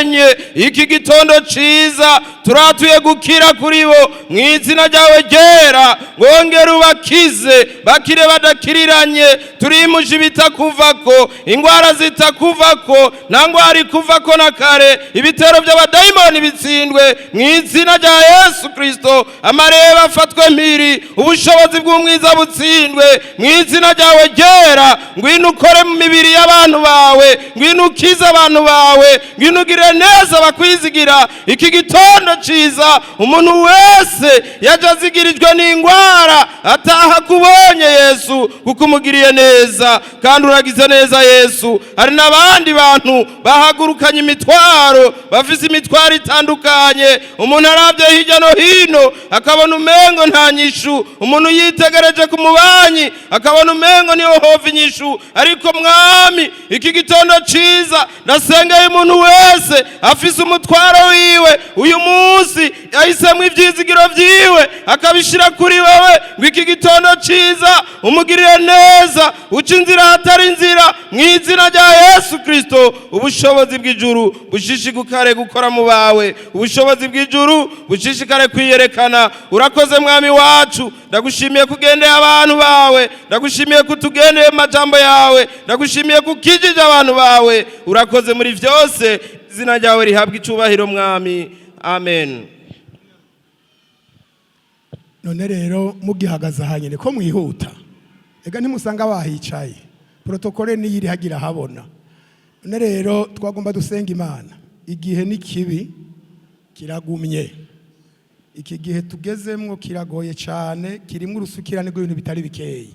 Iki gitondo ciza turatuye gukira kuri bo mu izina ryawe ryera, wongere ubakize bakire badakiriranye. Turimuje ibitakuvako, ingwara zitakuvako, nta ngwara ikuvako na kare, ibitero by'abadayimoni bitsindwe mu izina rya Yesu Kristo. Amareba afatwe mpiri, ubushobozi bw'umwiza butsindwe mu izina ryawe ryera. Ngwino ukore mu mibiri y'abantu bawe, ngwino ukize abantu bawe, ngwino ugire neza bakwizigira. Iki gitondo ciza umuntu wese yaje azigirijwe n'ingwara ataha kubonye Yesu, kuko umugiriye neza kandi uragize neza Yesu. Hari n'abandi bantu bahagurukanye imitwaro, bafise imitwaro itandukanye. Umuntu aravye hirya no hino akabona umengo nta nyishu, umuntu yitegereje ku mubanyi akabona umengo niho hova inyishu. Ariko mwami, iki gitondo ciza ndasengeye umuntu wese afise umutwaro wiwe uyu munsi yahisemwo ivyizigiro vyiwe akabishira kuri wewe, ngo iki gitondo ciza umugirire neza, uca inzira hatari inzira mu izina rya Yesu Kristo. Ubushobozi bw'ijuru bushishikare gukora mu bawe, ubushobozi bw'ijuru bushishikare kwiyerekana. Urakoze mwami wacu, ndagushimiye kugendeye abantu bawe, ndagushimiye kutugendeye mu majambo yawe, ndagushimiye kukijije abantu bawe. Urakoze muri vyose, izina ryawe rihabwe icubahiro mwami. Amen. None rero mugihagaze ahanyene ko mwihuta, ega ntimusanga bahicaye, protokole niyiri hagira habona. None rero twagomba dusenga Imana. Igihe ni kibi kiragumye, iki gihe tugezemwo kiragoye cyane, kirimo urusukirane rw'ibintu bitari bikeyi.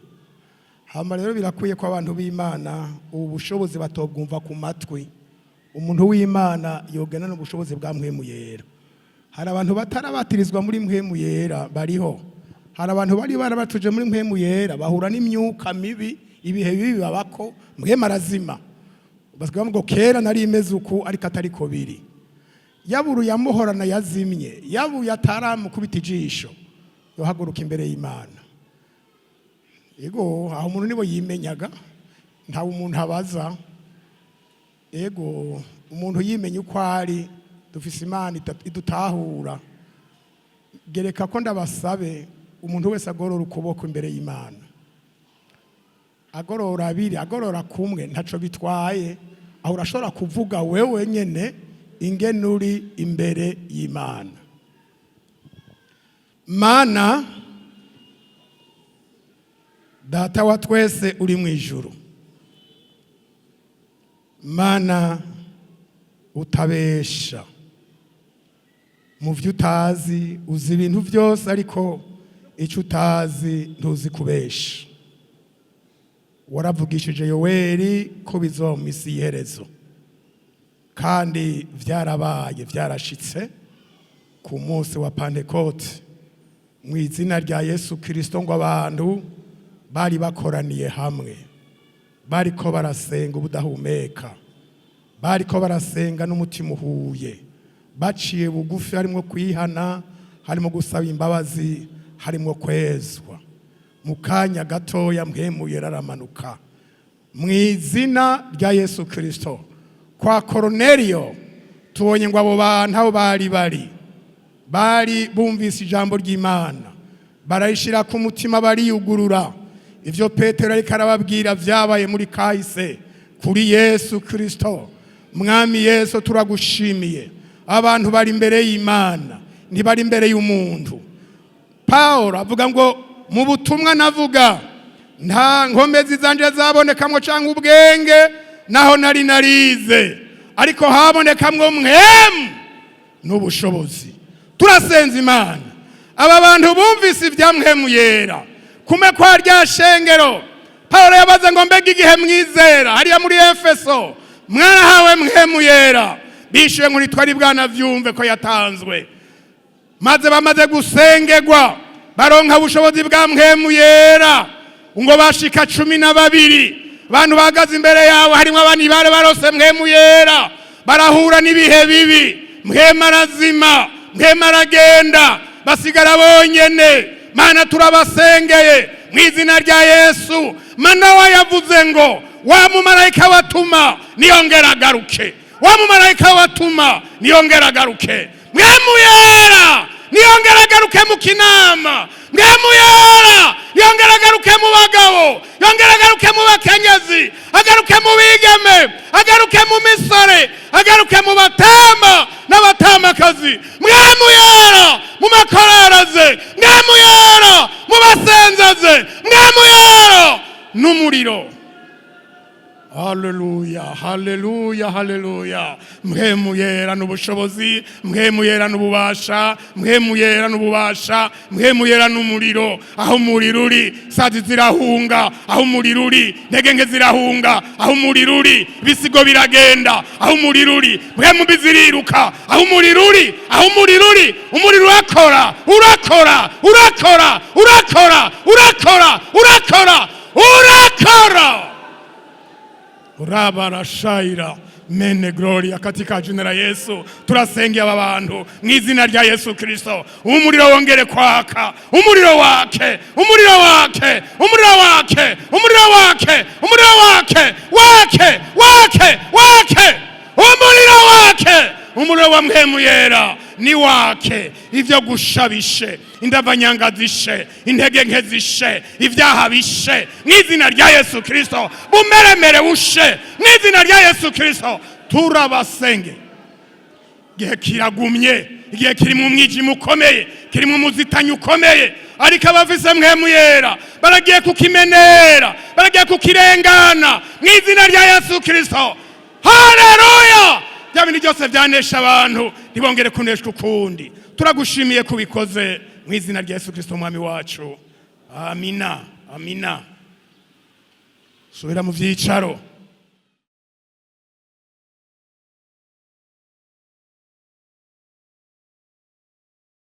Hama rero birakwiye ko abantu b'Imana ubu bushobozi batobwumva ku matwi. Umuntu w'Imana yogena n'ubushobozi bwa mpwemu yera. Hari abantu batarabatirizwa muri mpwemu yera bariho. Hari abantu bari barabatuje muri mpwemu yera bahura n'imyuka mibi, ibihe bibi babako mpwemu arazima. Basubira ngo kera nari imeze uku ariko atariko biri. Yaburu yamuhorana yazimye, yabu yataramukubita ijisho, yohaguruka imbere y'Imana. Ego aho umuntu nibo yimenyaga, nta umuntu abaza. Ego umuntu yimenye uko ari, dufise Imana idutahura. Gereka ko ndabasabe umuntu wese agorora ukuboko imbere y'Imana, agorora abiri, agorora kumwe ntaco bitwaye. Aho urashobora kuvuga wewe nyene ingene uri imbere y'Imana. Mana Data wa twese uri mu ijuru, Mana utabesha, mu vyo utazi uzi ibintu vyose, ariko ico utazi ntuzi kubesha. Waravugishije Yoweri ko bizoba mu isi y'iherezo, kandi vyarabaye, vyarashitse ku munsi wa Pentekote. Mu izina rya Yesu Kristo ngo abantu bari bakoraniye hamwe, bariko barasenga ubudahumeka, bariko barasenga n'umutima uhuye, baciye bugufi, harimo kwihana, harimo gusaba imbabazi, harimo kwezwa. Mu kanya gatoya mpwemu yera aramanuka mu izina rya Yesu Kristo. Kwa Kornelio tubonye ngo abo bantu aho bari bumvise ijambo ry'Imana, barayishira ku mutima, bariyugurura. Ivyo Petero ariko arababwira vyabaye muri kahise kuri Yesu Kristo. Mwami Yesu turagushimiye abantu bari imbere y'Imana ntibari imbere y'umuntu. Paulo avuga ngo mu butumwa navuga nta nkomezi zanje zabonekamwo cyangwa ubwenge naho nari narize, ariko habonekamwo mwemu n'ubushobozi. Turasenza Imana aba bantu bumvise ibya mwemu yera kume kwa rya shengero. Paulo yabaze ngo mbega igihe mwizera hariya muri Efeso mwarahawe mwemu yera, bishuye ngo nitwari bwana vyumve ko yatanzwe, maze bamaze gusengerwa baronka ubushobozi bwa mwemu yera ngo bashika 12 bantu bagaze imbere yawe, harimo abandi bare barose mwemu yera, barahura n'ibihe bibi, mwemu arazima, mwemu aragenda, basigara bonyene. Mana turabasengeye mu izina rya Yesu. Manowa yavuze ngo wa mumarayika watuma niyongera agaruke, wa mumarayika watuma niyongera agaruke. Mwemu yera niyongera agaruke mu kinama, mwemu yera yongera agaruke mu bagabo, yongera agaruke mu bakenyezi, agaruke mu bigeme, agaruke mu misore, agaruke mu batama n'abatamakazi. Mwemu yera mu makoraraze, mwemu yera mu basenzaze, mwemu yera n'umuriro. Haleluya, haleluya, haleluya. Mwemu yera n'ubushobozi, mwemu yera n'ububasha, mwemu yera n'ububasha, mwemu yera n'umuriro. Aho umuriro uri sazi zirahunga, aho umuriro uri ntege zirahunga, aho umuriro uri bisigo biragenda, aho umuriro uri mwemu biziriruka, aho umuriro uri, aho umuriro uri, umuriro urakora, urakora, urakora, urakora, urakora, urakora, urakora. Urabara shaira mene gloria katika jina la Yesu. Turasengea aba bantu mu izina rya Yesu Kristo. Umuriro wongere kwaka, umuriro wake, umuriro wake, umuriro wake, umuriro wake, umuriro wake, wake, wake, wake, umuriro wake, umuriro wa mwemu yera ni wake. Ivyo gushabishe, indavanyanga zishe, intege nke zishe, ivyaha bishe mu izina rya Yesu Kristo. Bumeremere ushe mu izina rya Yesu Kristo. Turabasenge. Igihe kiragumye, igihe kiri mu mwijima ukomeye, kiri mu muzitanyi ukomeye, ariko abafise mwemu yera baragiye kukimenera, baragiye kukirengana mu izina rya Yesu Kristo. Haleluya! Bya bintu byose byanesha abantu ntibongere kuneshwa ukundi. Turagushimiye kubikoze mu izina rya Yesu Kristo umwami wacu. Amina, amina. Subira mu vyicaro.